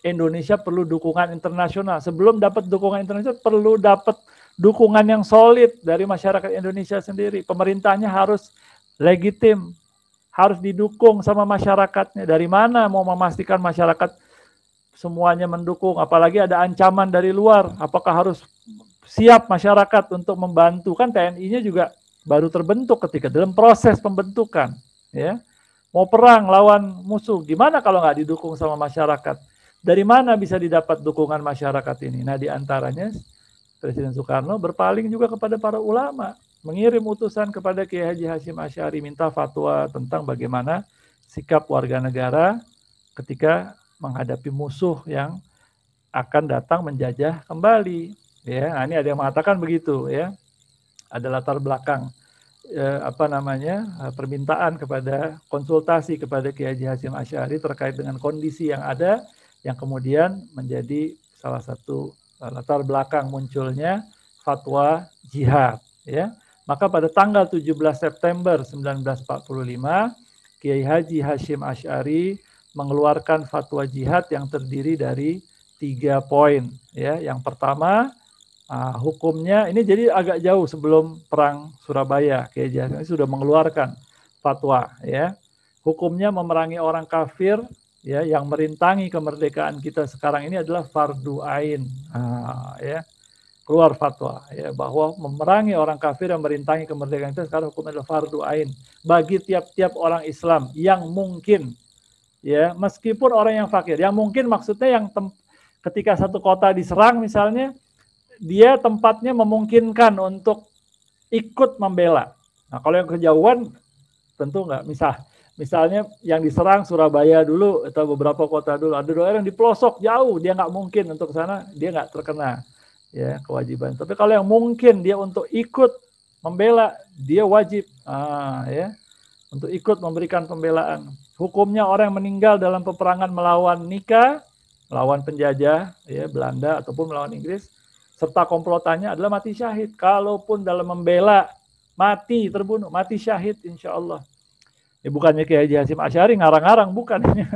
[SPEAKER 3] Indonesia perlu dukungan internasional. Sebelum dapat dukungan internasional, perlu dapat dukungan yang solid dari masyarakat Indonesia sendiri. Pemerintahnya harus legitim, harus didukung sama masyarakatnya. Dari mana mau memastikan masyarakat semuanya mendukung, apalagi ada ancaman dari luar, apakah harus siap masyarakat untuk membantu? Kan TNI-nya juga baru terbentuk ketika dalam proses pembentukan, ya. Mau perang lawan musuh, gimana kalau nggak didukung sama masyarakat? Dari mana bisa didapat dukungan masyarakat ini? Nah, diantaranya Presiden Soekarno berpaling juga kepada para ulama, mengirim utusan kepada Kiai Haji Hasyim Asy'ari minta fatwa tentang bagaimana sikap warga negara ketika menghadapi musuh yang akan datang menjajah kembali. Ya, nah ini ada yang mengatakan begitu, ya. Ada latar belakang permintaan kepada konsultasi kepada Kiai Haji Hasyim Asy'ari terkait dengan kondisi yang ada, yang kemudian menjadi salah satu latar belakang munculnya fatwa jihad, ya. Maka pada tanggal 17 September 1945 Kiai Haji Hasyim Asy'ari mengeluarkan fatwa jihad yang terdiri dari 3 poin, ya. Yang pertama, hukumnya ini jadi agak jauh sebelum perang Surabaya. Kiai Haji Hasyim sudah mengeluarkan fatwa, ya. Hukumnya memerangi orang kafir, ya, yang merintangi kemerdekaan kita sekarang ini adalah fardu ain. Ya. Keluar fatwa, ya, bahwa memerangi orang kafir yang merintangi kemerdekaan kita sekarang hukumnya adalah fardu ain bagi tiap-tiap orang Islam yang mungkin, ya, meskipun orang yang fakir. Yang mungkin maksudnya yang ketika satu kota diserang misalnya, dia tempatnya memungkinkan untuk ikut membela. Nah, kalau yang kejauhan tentu enggak. Misalnya yang diserang Surabaya dulu atau beberapa kota dulu, ada daerah yang di pelosok jauh, dia nggak mungkin untuk sana, dia nggak terkena, ya, kewajiban. Tapi kalau yang mungkin dia untuk ikut membela, dia wajib, ya, untuk ikut memberikan pembelaan. Hukumnya orang yang meninggal dalam peperangan melawan Nika, melawan penjajah, ya, Belanda ataupun melawan Inggris, serta komplotannya adalah mati syahid. Kalaupun dalam membela mati terbunuh, mati syahid insya Allah. Ya, bukannya Kiai Haji Hasyim Asy'ari ngarang-ngarang, bukan. Ini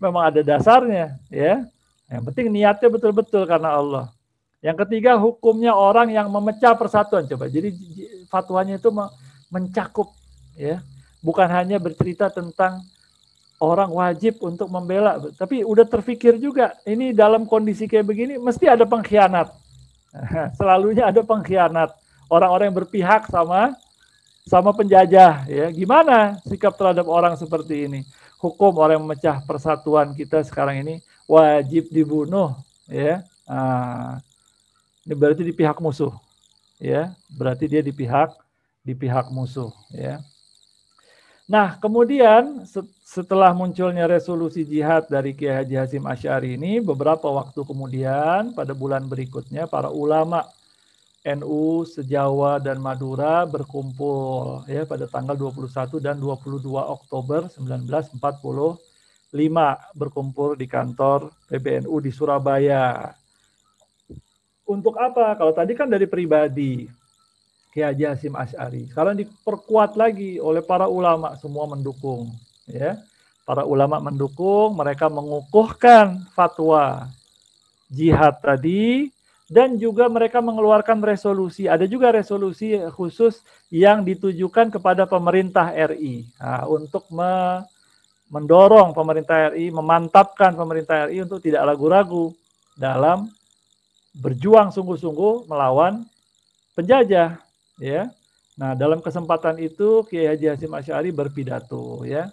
[SPEAKER 3] memang ada dasarnya, ya. Yang penting niatnya betul-betul karena Allah. Yang ketiga, hukumnya orang yang memecah persatuan. Coba, jadi fatwanya itu mencakup, ya. Bukan hanya bercerita tentang orang wajib untuk membela, tapi udah terfikir juga, ini dalam kondisi kayak begini mesti ada pengkhianat. Selalunya ada pengkhianat. Orang-orang yang berpihak sama penjajah, ya. Gimana sikap terhadap orang seperti ini? Hukum orang yang memecah persatuan kita sekarang ini wajib dibunuh, ya. Ini berarti di pihak musuh, ya. Berarti dia di pihak musuh, ya. Nah, kemudian setelah munculnya resolusi jihad dari Kiai Haji Hasyim Asy'ari ini, beberapa waktu kemudian pada bulan berikutnya para ulama NU se-Jawa dan Madura berkumpul, ya, pada tanggal 21 dan 22 Oktober 1945 berkumpul di kantor PBNU di Surabaya. Untuk apa? Kalau tadi kan dari pribadi Kiai Haji Hasyim Asy'ari, sekarang diperkuat lagi oleh para ulama, semua mendukung, ya. Para ulama mendukung, mereka mengukuhkan fatwa jihad tadi. Dan juga mereka mengeluarkan resolusi. Ada juga resolusi khusus yang ditujukan kepada pemerintah RI. Nah, untuk mendorong pemerintah RI, memantapkan pemerintah RI untuk tidak ragu-ragu dalam berjuang sungguh-sungguh melawan penjajah. Ya. Nah, dalam kesempatan itu Kiai Haji Hasyim Asy'ari berpidato, ya.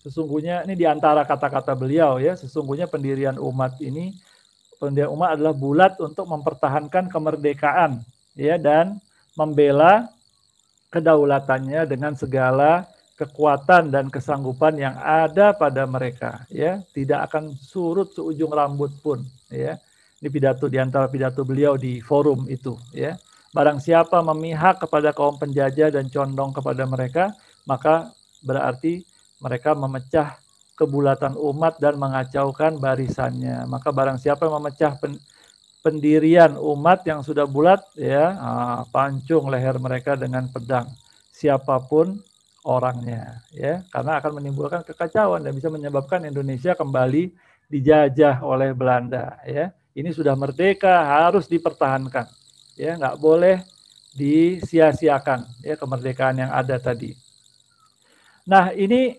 [SPEAKER 3] Sesungguhnya ini diantara kata-kata beliau, ya, sesungguhnya pendirian umat adalah bulat untuk mempertahankan kemerdekaan, ya, dan membela kedaulatannya dengan segala kekuatan dan kesanggupan yang ada pada mereka, ya, tidak akan surut seujung rambut pun, ya. Ini pidato di antara pidato beliau di forum itu, ya. Barang siapa memihak kepada kaum penjajah dan condong kepada mereka, maka berarti Mereka memecah kebulatan umat dan mengacaukan barisannya. Maka barang siapa yang memecah pendirian umat yang sudah bulat, ya, pancung leher mereka dengan pedang, siapapun orangnya, ya, karena akan menimbulkan kekacauan dan bisa menyebabkan Indonesia kembali dijajah oleh Belanda, ya. Ini sudah merdeka, harus dipertahankan, ya, nggak boleh disia-siakan, ya, kemerdekaan yang ada tadi. Nah, ini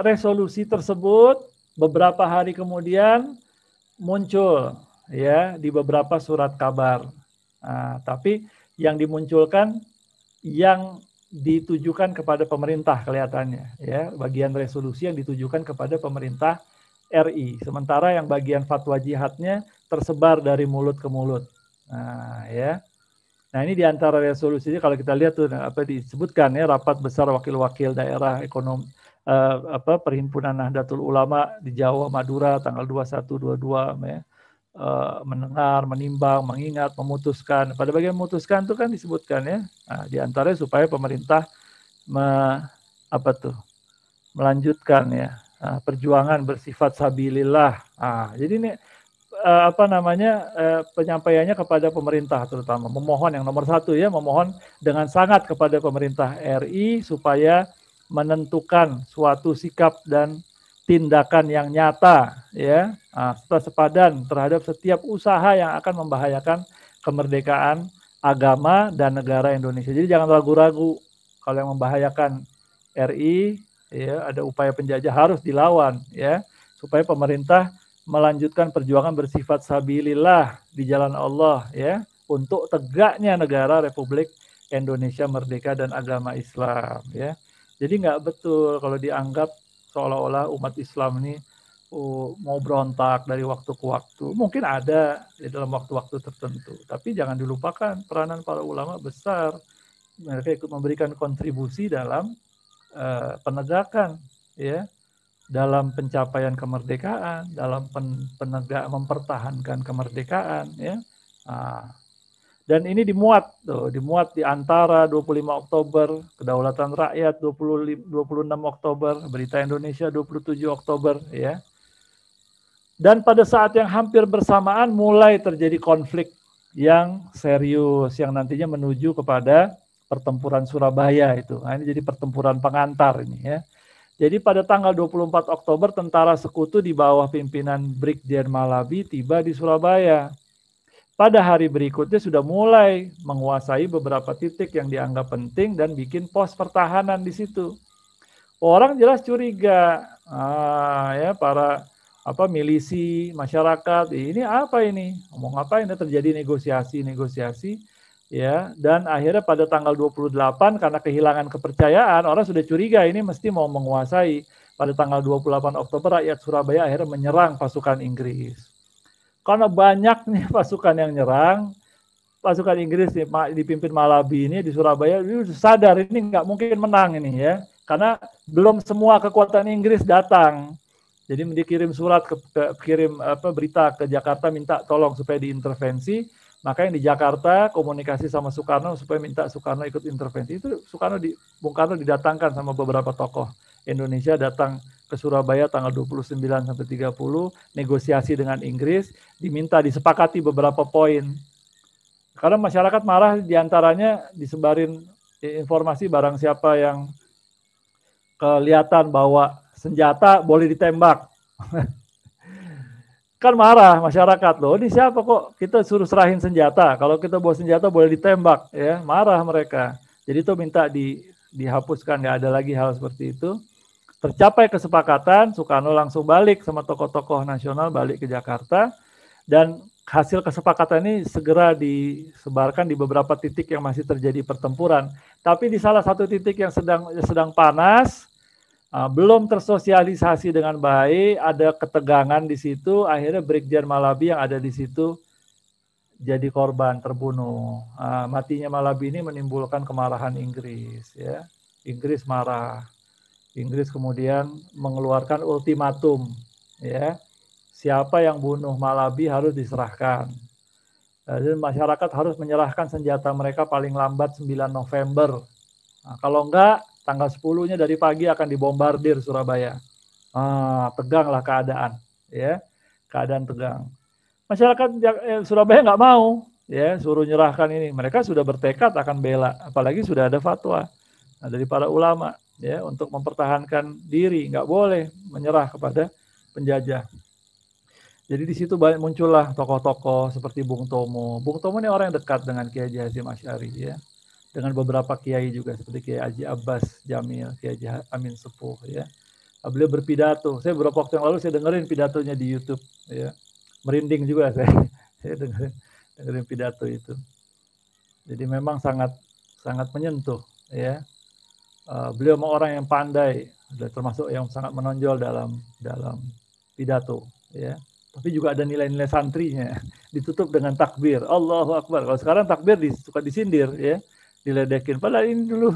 [SPEAKER 3] resolusi tersebut beberapa hari kemudian muncul, ya, di beberapa surat kabar. Nah, tapi yang dimunculkan yang ditujukan kepada pemerintah kelihatannya, ya, bagian resolusi yang ditujukan kepada pemerintah RI. Sementara yang bagian fatwa jihadnya tersebar dari mulut ke mulut. Nah, ya. Nah, ini di antara resolusinya kalau kita lihat tuh apa disebutkan, ya, rapat besar wakil-wakil daerah ekonomi Perhimpunan Nahdlatul Ulama di Jawa Madura tanggal 21 22, ya. Mendengar, menimbang, mengingat, memutuskan. Pada bagian memutuskan itu kan disebutkan, ya. Nah, di antaranya supaya pemerintah melanjutkan, ya, perjuangan bersifat sabilillah. Jadi ini penyampaiannya kepada pemerintah, terutama memohon yang nomor satu, ya, memohon dengan sangat kepada pemerintah RI supaya menentukan suatu sikap dan tindakan yang nyata, ya, serta sepadan terhadap setiap usaha yang akan membahayakan kemerdekaan agama dan negara Indonesia. Jadi jangan ragu-ragu kalau yang membahayakan RI, ya, ada upaya penjajah harus dilawan, ya, supaya pemerintah melanjutkan perjuangan bersifat sabilillah di jalan Allah, ya, untuk tegaknya negara Republik Indonesia merdeka dan agama Islam, ya. Jadi nggak betul kalau dianggap seolah-olah umat Islam ini mau berontak dari waktu ke waktu. Mungkin ada di dalam waktu-waktu tertentu, tapi jangan dilupakan peranan para ulama besar. Mereka ikut memberikan kontribusi dalam penegakan, ya, dalam pencapaian kemerdekaan, dalam mempertahankan kemerdekaan, ya. Dan ini dimuat di antara 25 Oktober, Kedaulatan Rakyat 26 Oktober, Berita Indonesia 27 Oktober, ya. Dan pada saat yang hampir bersamaan mulai terjadi konflik yang serius yang nantinya menuju kepada pertempuran Surabaya itu. Nah, ini jadi pertempuran pengantar ini, ya. Jadi pada tanggal 24 Oktober tentara sekutu di bawah pimpinan Brigjen Malabi tiba di Surabaya. Pada hari berikutnya sudah mulai menguasai beberapa titik yang dianggap penting dan bikin pos pertahanan di situ. Orang jelas curiga, ya, para milisi masyarakat, ini apa ini? Ngomong apa ini, terjadi negosiasi, ya, dan akhirnya pada tanggal 28 karena kehilangan kepercayaan, orang sudah curiga ini mesti mau menguasai. Pada tanggal 28 Oktober rakyat Surabaya akhirnya menyerang pasukan Inggris. Karena banyak nih pasukan yang nyerang, pasukan Inggris dipimpin Malabi ini di Surabaya sadar ini nggak mungkin menang ini, ya, karena belum semua kekuatan Inggris datang. Jadi dikirim surat berita ke Jakarta minta tolong supaya diintervensi. Maka yang di Jakarta komunikasi sama Soekarno supaya minta Soekarno ikut intervensi. Itu Bung Karno didatangkan sama beberapa tokoh Indonesia datang ke Surabaya tanggal 29 sampai 30, negosiasi dengan Inggris, diminta disepakati beberapa poin. Karena masyarakat marah, diantaranya disebarin informasi barang siapa yang kelihatan bawa senjata boleh ditembak. Kan marah masyarakat, loh, ini siapa kok kita suruh serahin senjata, kalau kita bawa senjata boleh ditembak, ya, marah mereka. Jadi itu minta dihapuskan, nggak ada lagi hal seperti itu. Tercapai kesepakatan, Soekarno langsung balik sama tokoh-tokoh nasional balik ke Jakarta, dan hasil kesepakatan ini segera disebarkan di beberapa titik yang masih terjadi pertempuran. Tapi di salah satu titik yang sedang panas, belum tersosialisasi dengan baik, ada ketegangan di situ, akhirnya Brigjen Malabi yang ada di situ jadi korban, terbunuh. Matinya Malabi ini menimbulkan kemarahan Inggris, ya. Inggris marah. Inggris kemudian mengeluarkan ultimatum, ya. Siapa yang bunuh Malabi harus diserahkan. Jadi masyarakat harus menyerahkan senjata mereka paling lambat 9 November. Kalau enggak, tanggal 10-nya dari pagi akan dibombardir Surabaya. Teganglah keadaan, ya, keadaan tegang. Masyarakat Surabaya nggak mau, ya, suruh nyerahkan ini. Mereka sudah bertekad akan bela, apalagi sudah ada fatwa dari para ulama, ya, untuk mempertahankan diri, nggak boleh menyerah kepada penjajah. Jadi di situ banyak muncullah tokoh-tokoh seperti Bung Tomo. Bung Tomo ini orang yang dekat dengan Kiai Haji Hasyim Asy'ari, ya. Dengan beberapa kiai juga seperti Kiai Haji Abbas Jamil, Kiai Haji Amin Sepuh, ya. Beliau berpidato. Saya beberapa waktu yang lalu saya dengerin pidatonya di YouTube, ya. Merinding juga saya. Saya dengerin pidato itu. Jadi memang sangat menyentuh, ya. Beliau memang orang yang pandai, termasuk yang sangat menonjol dalam pidato, ya. Tapi juga ada nilai-nilai santrinya. Ditutup dengan takbir, Allahu Akbar. Kalau sekarang takbir suka disindir, ya, diledekin. Padahal ini dulu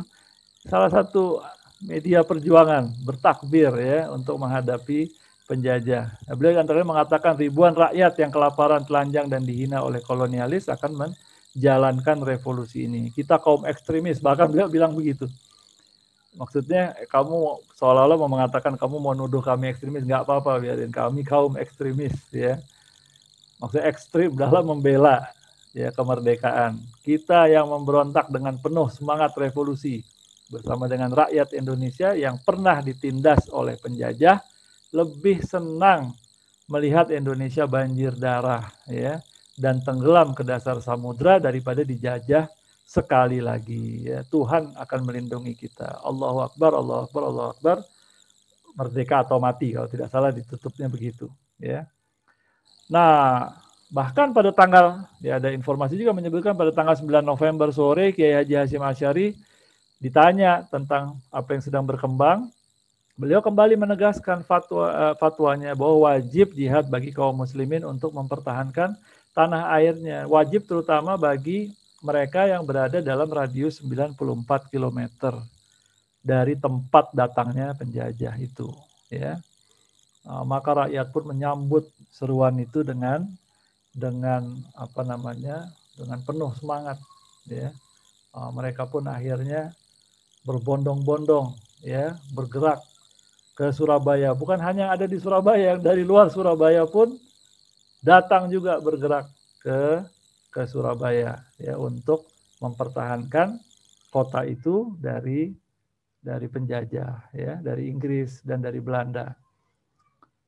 [SPEAKER 3] salah satu media perjuangan bertakbir, ya, untuk menghadapi penjajah. Nah, beliau antaranya mengatakan ribuan rakyat yang kelaparan, telanjang dan dihina oleh kolonialis akan menjalankan revolusi ini. Kita kaum ekstremis, bahkan beliau bilang begitu. Maksudnya kamu seolah-olah mau mengatakan kamu mau nuduh kami ekstremis, nggak apa-apa, biarin kami kaum ekstremis, ya. Maksudnya ekstrim dalam membela, ya, kemerdekaan. Kita yang memberontak dengan penuh semangat revolusi bersama dengan rakyat Indonesia yang pernah ditindas oleh penjajah, lebih senang melihat Indonesia banjir darah, ya, dan tenggelam ke dasar samudra daripada dijajah sekali lagi, ya. Tuhan akan melindungi kita. Allahu Akbar, Allahu Akbar, Allahu Akbar. Merdeka atau mati, kalau tidak salah ditutupnya begitu, ya. Nah, bahkan pada tanggal, ya, ada informasi juga menyebutkan pada tanggal 9 November sore Kiai Haji Hasyim Asy'ari ditanya tentang apa yang sedang berkembang. Beliau kembali menegaskan fatwanya bahwa wajib jihad bagi kaum muslimin untuk mempertahankan tanah airnya. Wajib terutama bagi mereka yang berada dalam radius 94 km dari tempat datangnya penjajah itu, ya. Maka rakyat pun menyambut seruan itu dengan apa namanya, dengan penuh semangat, ya. Mereka pun akhirnya berbondong-bondong, ya, bergerak ke Surabaya. Bukan hanya ada di Surabaya, yang dari luar Surabaya pun datang juga bergerak ke Surabaya, ya, untuk mempertahankan kota itu dari penjajah, ya, dari Inggris dan dari Belanda.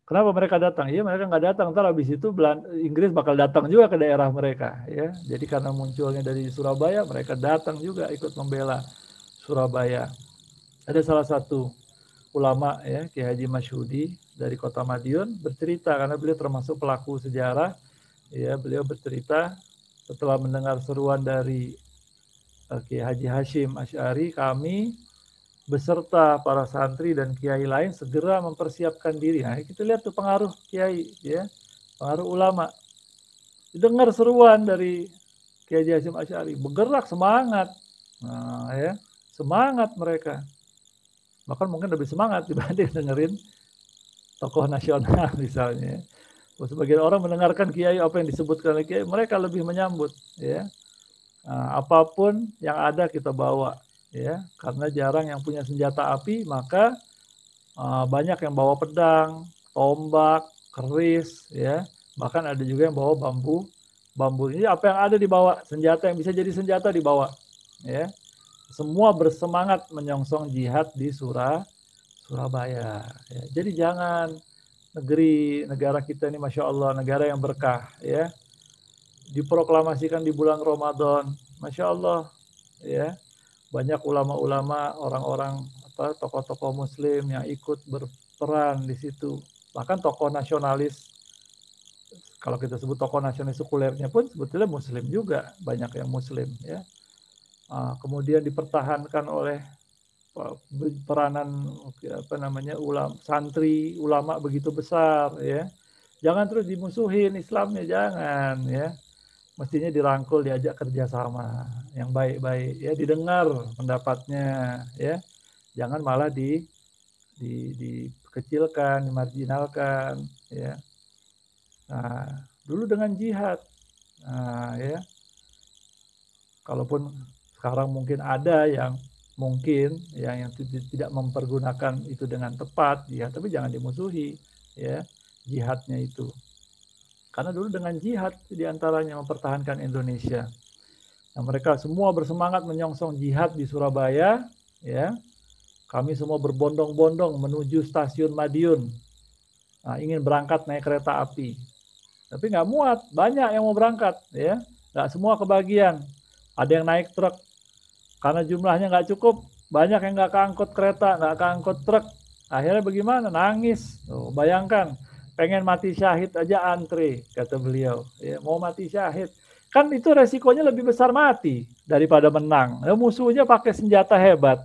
[SPEAKER 3] Kenapa mereka datang? Ya, mereka nggak datang, ntar habis itu Inggris bakal datang juga ke daerah mereka, ya. Jadi karena munculnya dari Surabaya, mereka datang juga ikut membela Surabaya. Ada salah satu ulama, ya, Kiai Haji Masyhudi dari Kota Madiun bercerita, karena beliau termasuk pelaku sejarah, ya. Beliau bercerita setelah mendengar seruan dari Kiai Haji Hasyim Asy'ari, kami beserta para santri dan kiai lain segera mempersiapkan diri. Nah, kita lihat tuh pengaruh kiai, ya, pengaruh ulama. Dengar seruan dari Kiai Haji Hasyim Asy'ari, bergerak semangat. Nah, ya, semangat mereka. Bahkan mungkin lebih semangat dibanding dengerin tokoh nasional misalnya. Sebagian orang mendengarkan kiai, apa yang disebutkan oleh kiai, mereka lebih menyambut, ya. Nah, apapun yang ada kita bawa, ya, karena jarang yang punya senjata api, maka banyak yang bawa pedang, tombak, keris, ya, bahkan ada juga yang bawa bambu. Ini apa yang ada dibawa, senjata yang bisa jadi senjata dibawa, ya. Semua bersemangat menyongsong jihad di Surabaya, ya. Jadi jangan, negara kita ini Masya Allah, negara yang berkah, ya, diproklamasikan di bulan Ramadan, Masya Allah, ya. Banyak ulama-ulama, orang-orang, tokoh-tokoh muslim yang ikut berperan di situ. Bahkan tokoh nasionalis, kalau kita sebut tokoh nasionalis sekulernya pun sebetulnya muslim juga, banyak yang muslim, ya. Kemudian dipertahankan oleh peranan santri, ulama begitu besar, ya. Jangan terus dimusuhin Islamnya, jangan, ya. Mestinya dirangkul, diajak kerjasama yang baik-baik, ya, didengar pendapatnya, ya. Jangan malah dikecilkan, dimarginalkan, ya. Nah, dulu dengan jihad, nah, ya, kalaupun sekarang mungkin ada yang mungkin yang tidak mempergunakan itu dengan tepat, ya, tapi jangan dimusuhi, ya, jihadnya itu. Karena dulu dengan jihad diantaranya mempertahankan Indonesia. Nah, mereka semua bersemangat menyongsong jihad di Surabaya, ya. Kami semua berbondong-bondong menuju stasiun Madiun. Nah, ingin berangkat naik kereta api. Tapi nggak muat, banyak yang mau berangkat, ya. Nggak semua kebagian. Ada yang naik truk. Karena jumlahnya nggak cukup, banyak yang nggak keangkut kereta, nggak keangkut truk. Akhirnya bagaimana? Nangis. Tuh, bayangkan, pengen mati syahid aja antre, kata beliau. Ya, mau mati syahid. Kan itu resikonya lebih besar mati daripada menang. Ya, musuhnya pakai senjata hebat.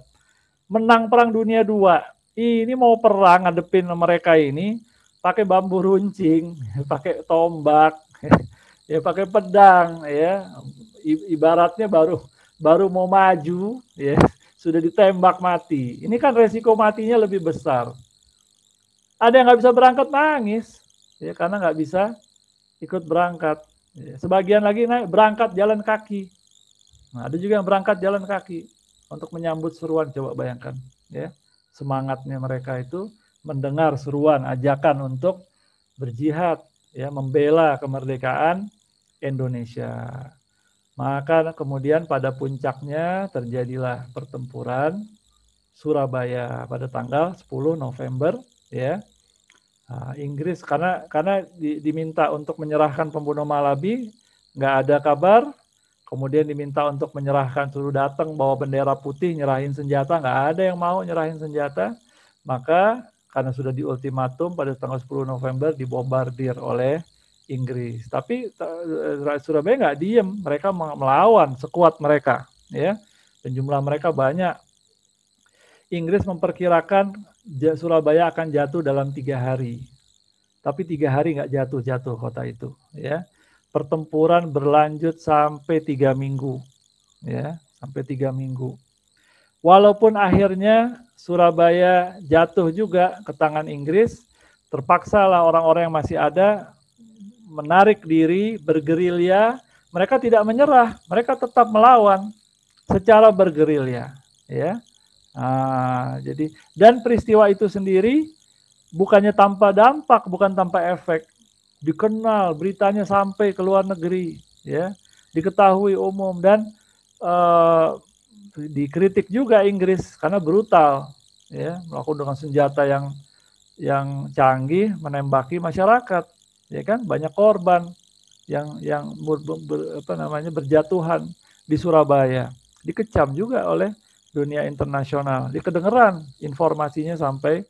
[SPEAKER 3] Menang perang dunia 2. Ini mau perang ngadepin mereka ini pakai bambu runcing, pakai tombak, ya pakai pedang, ya. Ibaratnya baru mau maju, ya, sudah ditembak mati. Ini kan resiko matinya lebih besar. Ada yang nggak bisa berangkat nangis, ya, karena nggak bisa ikut berangkat. Ya, sebagian lagi naik berangkat jalan kaki. Nah, ada juga yang berangkat jalan kaki untuk menyambut seruan. Coba bayangkan, ya, semangatnya mereka itu mendengar seruan, ajakan untuk berjihad, ya, membela kemerdekaan Indonesia. Maka kemudian pada puncaknya terjadilah pertempuran Surabaya pada tanggal 10 November, ya. Nah, Inggris karena diminta untuk menyerahkan pembunuh Malabi, nggak ada kabar. Kemudian diminta untuk menyerahkan, suruh datang bawa bendera putih, nyerahin senjata, nggak ada yang mau nyerahin senjata. Maka karena sudah diultimatum pada tanggal 10 November dibombardir oleh Inggris. Tapi Surabaya nggak diem, mereka melawan sekuat mereka, ya. Dan jumlah mereka banyak. Inggris memperkirakan Surabaya akan jatuh dalam 3 hari. Tapi 3 hari nggak jatuh kota itu, ya. Pertempuran berlanjut sampai 3 minggu, ya, sampai 3 minggu. Walaupun akhirnya Surabaya jatuh juga ke tangan Inggris, terpaksalah orang-orang yang masih ada menarik diri, bergerilya. Mereka tidak menyerah, mereka tetap melawan secara bergerilya, ya. Jadi dan peristiwa itu sendiri bukannya tanpa dampak, bukan tanpa efek. Dikenal, beritanya sampai ke luar negeri, ya, diketahui umum dan dikritik juga Inggris karena brutal, ya, melakukan dengan senjata yang canggih, menembaki masyarakat, ya kan, banyak korban yang berjatuhan di Surabaya, dikecam juga oleh dunia internasional, kedengeran informasinya sampai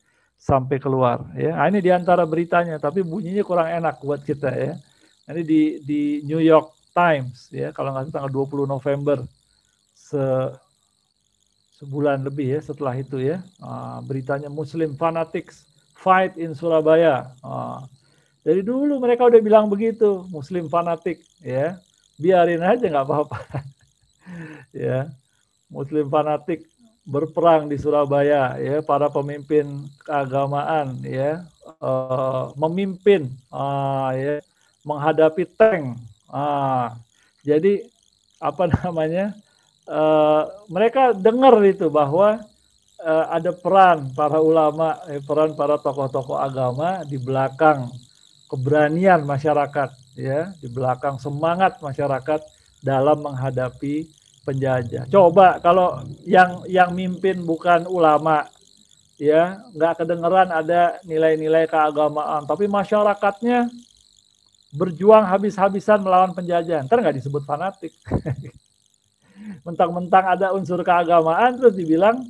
[SPEAKER 3] keluar, ya. Nah, ini diantara beritanya, tapi bunyinya kurang enak buat kita, ya. Ini di New York Times, ya, kalau nggak salah tanggal 20 November, sebulan lebih, ya, setelah itu, ya. Beritanya Muslim fanatics fight in Surabaya. Dari dulu mereka udah bilang begitu, Muslim fanatik, ya, biarin aja nggak apa-apa, ya. Muslim fanatik berperang di Surabaya, ya, para pemimpin keagamaan, ya, memimpin, ya, menghadapi tank. Jadi apa namanya? Mereka dengar itu bahwa ada peran para ulama, peran para tokoh-tokoh agama di belakang keberanian masyarakat, ya, di belakang semangat masyarakat dalam menghadapi penjajah. Coba kalau yang mimpin bukan ulama, ya, nggak kedengeran ada nilai-nilai keagamaan, tapi masyarakatnya berjuang habis-habisan melawan penjajah, ntar nggak disebut fanatik. Mentang-mentang ada unsur keagamaan terus dibilang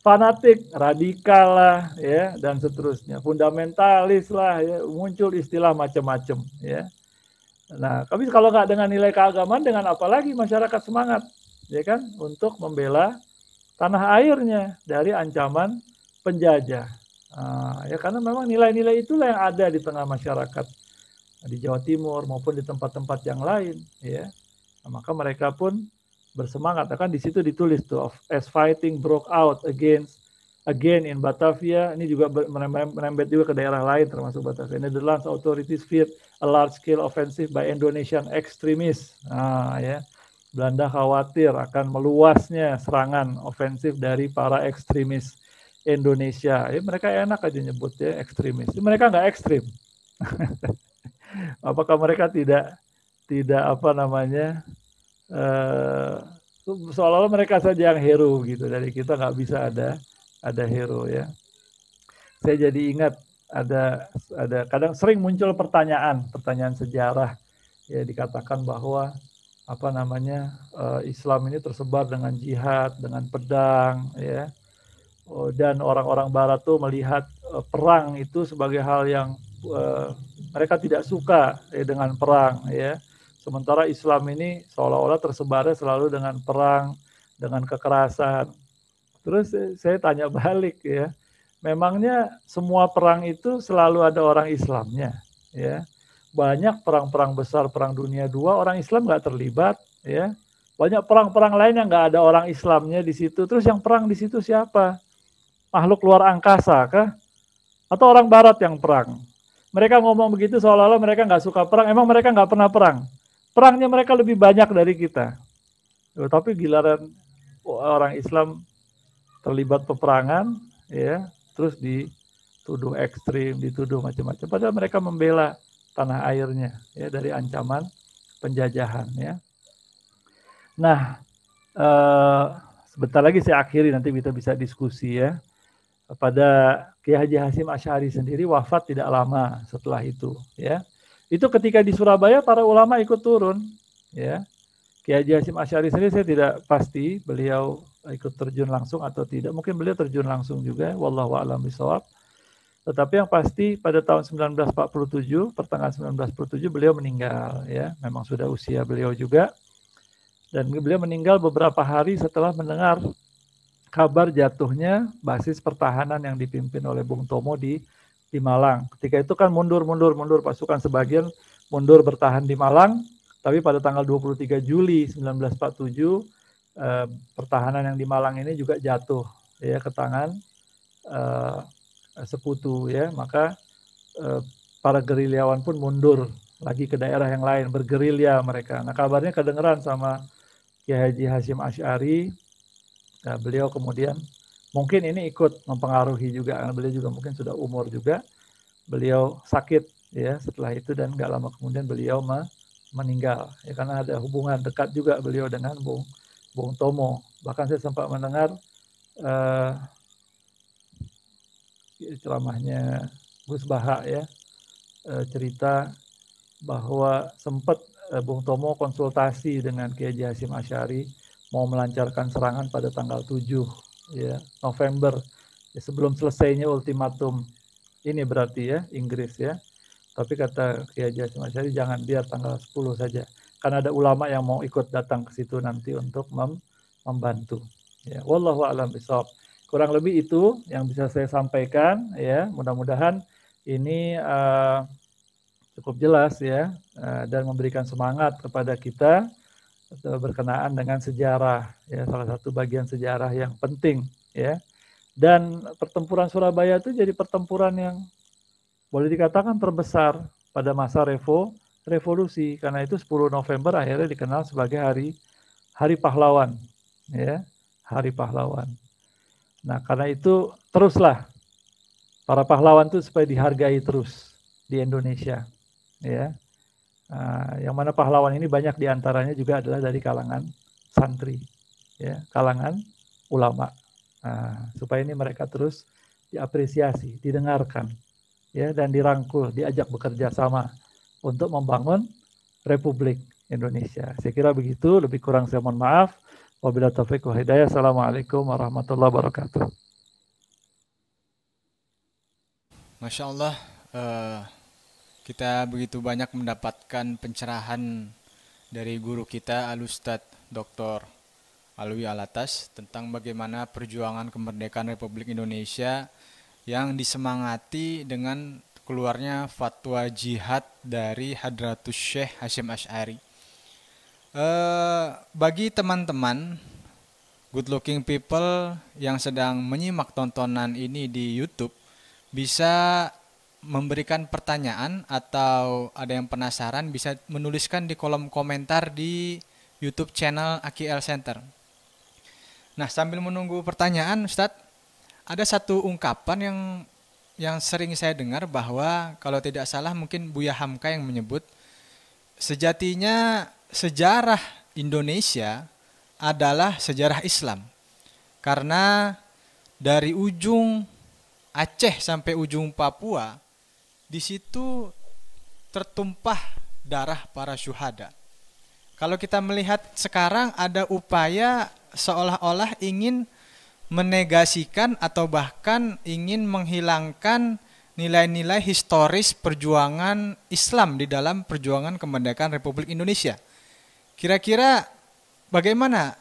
[SPEAKER 3] fanatik, radikal lah, ya, dan seterusnya, fundamentalis lah, ya, muncul istilah macam-macam, ya. Nah, tapi kalau nggak dengan nilai keagamaan, dengan apa lagi masyarakat semangat, ya kan, untuk membela tanah airnya dari ancaman penjajah. Ya karena memang nilai-nilai itulah yang ada di tengah masyarakat di Jawa Timur maupun di tempat-tempat yang lain, ya. Nah, maka mereka pun bersemangat. Kan di situ ditulis tuh, as fighting broke out again in Batavia. Ini juga merembet juga ke daerah lain termasuk Batavia. Netherlands authorities feared a large scale offensive by Indonesian extremists. Ya. Belanda khawatir akan meluasnya serangan ofensif dari para ekstremis Indonesia. Mereka enak aja nyebut ya ekstremis. Mereka nggak ekstrim. Apakah mereka tidak apa namanya seolah-olah mereka saja yang hero gitu, dari kita nggak bisa ada hero ya. Saya jadi ingat ada kadang sering muncul pertanyaan sejarah ya, dikatakan bahwa apa namanya Islam ini tersebar dengan jihad, dengan pedang ya. Dan orang-orang barat tuh melihat perang itu sebagai hal yang mereka tidak suka dengan perang ya. Sementara Islam ini seolah-olah tersebarnya selalu dengan perang, dengan kekerasan. Terus saya tanya balik ya, memangnya semua perang itu selalu ada orang Islamnya ya? Banyak perang-perang besar, perang dunia II, orang Islam nggak terlibat ya. Banyak perang-perang lain yang nggak ada orang Islamnya di situ. Terus yang perang di situ siapa? Makhluk luar angkasa kah? Atau orang Barat yang perang? Mereka ngomong begitu seolah-olah mereka nggak suka perang. Emang mereka nggak pernah perang? Perangnya mereka lebih banyak dari kita. Tapi giliran orang Islam terlibat peperangan, ya, terus dituduh ekstrim, dituduh macam-macam. Padahal mereka membela tanah airnya, ya, dari ancaman penjajahan, ya. Nah, sebentar lagi saya akhiri, nanti kita bisa diskusi ya. Pada Kiai Haji Hasyim Asy'ari sendiri wafat tidak lama setelah itu, ya. Itu ketika di Surabaya para ulama ikut turun, ya. Kiai Haji Hasyim Asy'ari sendiri saya tidak pasti beliau ikut terjun langsung atau tidak. Mungkin beliau terjun langsung juga, wallahu a'lam bishawab. Tetapi yang pasti pada tahun 1947, pertengahan 1947 beliau meninggal, ya. Memang sudah usia beliau juga. Dan beliau meninggal beberapa hari setelah mendengar kabar jatuhnya basis pertahanan yang dipimpin oleh Bung Tomo di Malang. Ketika itu kan mundur pasukan sebagian mundur bertahan di Malang, tapi pada tanggal 23 Juli 1947 pertahanan yang di Malang ini juga jatuh ya ke tangan sekutu ya, maka para gerilyawan pun mundur lagi ke daerah yang lain, bergerilya mereka. Nah, kabarnya kedengeran sama Kiai Haji Hasyim Asy'ari. Nah, beliau kemudian mungkin ini ikut mempengaruhi juga, karena beliau juga mungkin sudah umur juga. Beliau sakit ya setelah itu, dan nggak lama kemudian beliau meninggal ya, karena ada hubungan dekat juga beliau dengan Bung Tomo. Bahkan saya sempat mendengar ceramahnya Gus Baha ya, cerita bahwa sempat Bung Tomo konsultasi dengan Kiai Haji Hasyim Asy'ari mau melancarkan serangan pada tanggal 7 ya, November ya, sebelum selesainya ultimatum ini berarti ya Inggris ya. Tapi kata Kiai Haji Hasyim Asy'ari jangan, biar tanggal 10 saja. Karena ada ulama yang mau ikut datang ke situ nanti untuk membantu. Ya, wallahu a'lam bishawab. Kurang lebih itu yang bisa saya sampaikan ya. Mudah-mudahan ini cukup jelas ya, dan memberikan semangat kepada kita berkenaan dengan sejarah ya, salah satu bagian sejarah yang penting ya. Dan pertempuran Surabaya itu jadi pertempuran yang boleh dikatakan terbesar pada masa revolusi, karena itu 10 November akhirnya dikenal sebagai hari pahlawan ya, hari pahlawan. Nah, karena itu teruslah para pahlawan itu supaya dihargai terus di Indonesia ya. Yang mana pahlawan ini banyak diantaranya juga adalah dari kalangan santri, ya, kalangan ulama. Supaya ini mereka terus diapresiasi, didengarkan, ya, dan dirangkul, diajak bekerja sama untuk membangun Republik Indonesia. Saya kira begitu, lebih kurang saya mohon maaf. Wabillahi taufiq wal hidayah. Assalamualaikum warahmatullahi wabarakatuh.
[SPEAKER 2] Masya Allah, kita begitu banyak mendapatkan pencerahan dari guru kita Al-Ustadz Dr. Alwi Alatas tentang bagaimana perjuangan kemerdekaan Republik Indonesia yang disemangati dengan keluarnya fatwa jihad dari Hadratus Syekh Hasyim Asy'ari. Bagi teman-teman good looking people yang sedang menyimak tontonan ini di YouTube, bisa memberikan pertanyaan atau ada yang penasaran bisa menuliskan di kolom komentar di YouTube channel AQL Center. Nah, sambil menunggu pertanyaan, Ustadz, ada satu ungkapan yang sering saya dengar bahwa kalau tidak salah mungkin Buya Hamka yang menyebut, sejatinya sejarah Indonesia adalah sejarah Islam. Karena dari ujung Aceh sampai ujung Papua, di situ tertumpah darah para syuhada. Kalau kita melihat sekarang ada upaya seolah-olah ingin menegasikan atau bahkan ingin menghilangkan nilai-nilai historis perjuangan Islam di dalam perjuangan kemerdekaan Republik Indonesia. Kira-kira bagaimana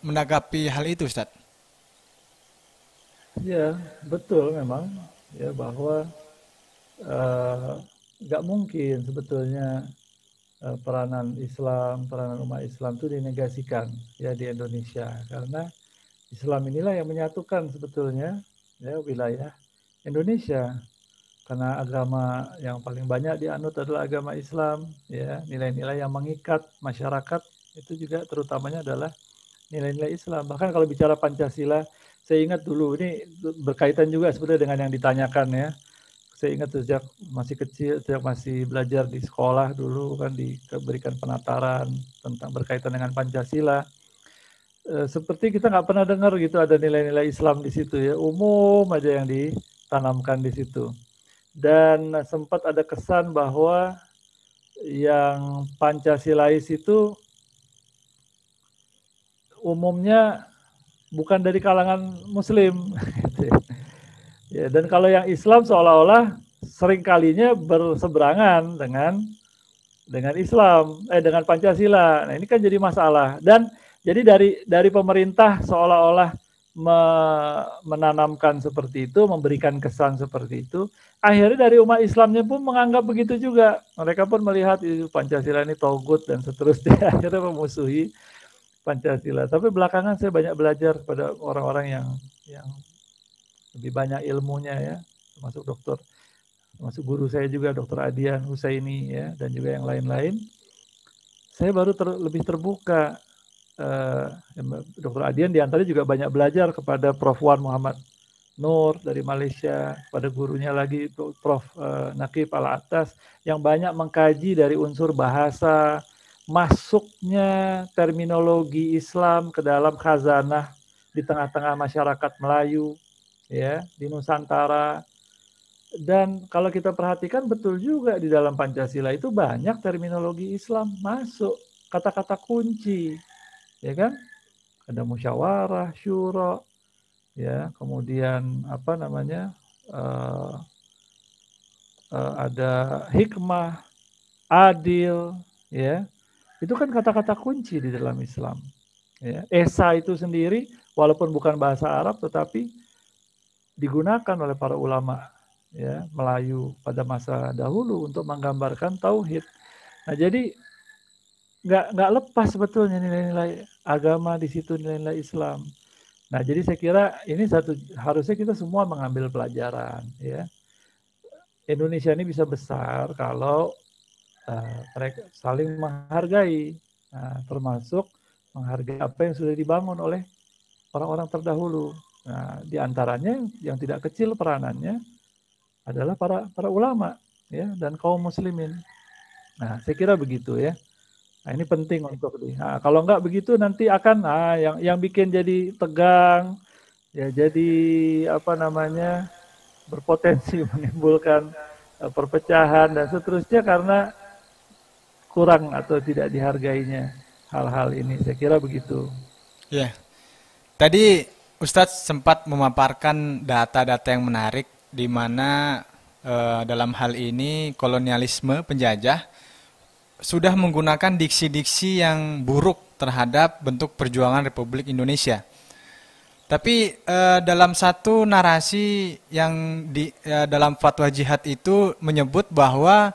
[SPEAKER 2] menanggapi hal itu, Ustaz?
[SPEAKER 3] Ya, betul memang ya bahwa nggak mungkin sebetulnya peranan Islam, peranan umat Islam itu dinegasikan ya di Indonesia, karena Islam inilah yang menyatukan sebetulnya ya wilayah Indonesia, karena agama yang paling banyak dianut adalah agama Islam ya, nilai-nilai yang mengikat masyarakat itu juga terutamanya adalah nilai-nilai Islam. Bahkan kalau bicara Pancasila, saya ingat dulu, ini berkaitan juga sebenarnya dengan yang ditanyakan ya. Saya ingat sejak masih kecil, sejak masih belajar di sekolah dulu kan diberikan penataran tentang berkaitan dengan Pancasila. Seperti kita nggak pernah dengar gitu ada nilai-nilai Islam di situ ya, umum aja yang ditanamkan di situ. Dan sempat ada kesan bahwa yang Pancasilais itu umumnya bukan dari kalangan Muslim. Ya, dan kalau yang Islam seolah-olah sering kalinya berseberangan dengan Islam, dengan Pancasila. Nah, ini kan jadi masalah. Dan jadi dari pemerintah seolah-olah menanamkan seperti itu, memberikan kesan seperti itu. Akhirnya dari umat Islamnya pun menganggap begitu juga. Mereka pun melihat Pancasila ini togut dan seterusnya. Akhirnya memusuhi Pancasila. Tapi belakangan saya banyak belajar kepada orang-orang yang lebih banyak ilmunya ya, termasuk dokter, termasuk guru saya juga, Dr. Adian Husaini ya, dan juga yang lain-lain. Saya baru lebih terbuka. Dr. Adian diantaranya juga banyak belajar kepada Prof. Wan Muhammad Nur dari Malaysia, pada gurunya lagi Prof. Naqib Al-Attas, yang banyak mengkaji dari unsur bahasa, masuknya terminologi Islam ke dalam khazanah di tengah-tengah masyarakat Melayu ya, di Nusantara. Dan kalau kita perhatikan betul juga di dalam Pancasila itu banyak terminologi Islam masuk, kata-kata kunci ya kan, ada musyawarah, syura ya, kemudian apa namanya, ada hikmah, adil ya, itu kan kata-kata kunci di dalam Islam ya. Esa itu sendiri walaupun bukan bahasa Arab tetapi digunakan oleh para ulama ya Melayu pada masa dahulu untuk menggambarkan tauhid. Nah, jadi nggak lepas sebetulnya nilai-nilai agama di situ, nilai-nilai Islam. Nah, jadi saya kira ini harusnya kita semua mengambil pelajaran ya. Indonesia ini bisa besar kalau mereka saling menghargai, termasuk menghargai apa yang sudah dibangun oleh orang-orang terdahulu. Nah, di antaranya yang tidak kecil peranannya adalah para ulama ya dan kaum muslimin. Nah, saya kira begitu ya. Nah, ini penting untuk kalau enggak begitu nanti akan yang bikin jadi tegang ya, jadi apa namanya, berpotensi menimbulkan perpecahan dan seterusnya karena kurang atau tidak dihargainya hal-hal ini. Saya kira begitu.
[SPEAKER 2] Ya. Tadi Ustadz sempat memaparkan data-data yang menarik di mana dalam hal ini kolonialisme penjajah sudah menggunakan diksi-diksi yang buruk terhadap bentuk perjuangan Republik Indonesia. Tapi dalam satu narasi yang dalam fatwa jihad itu menyebut bahwa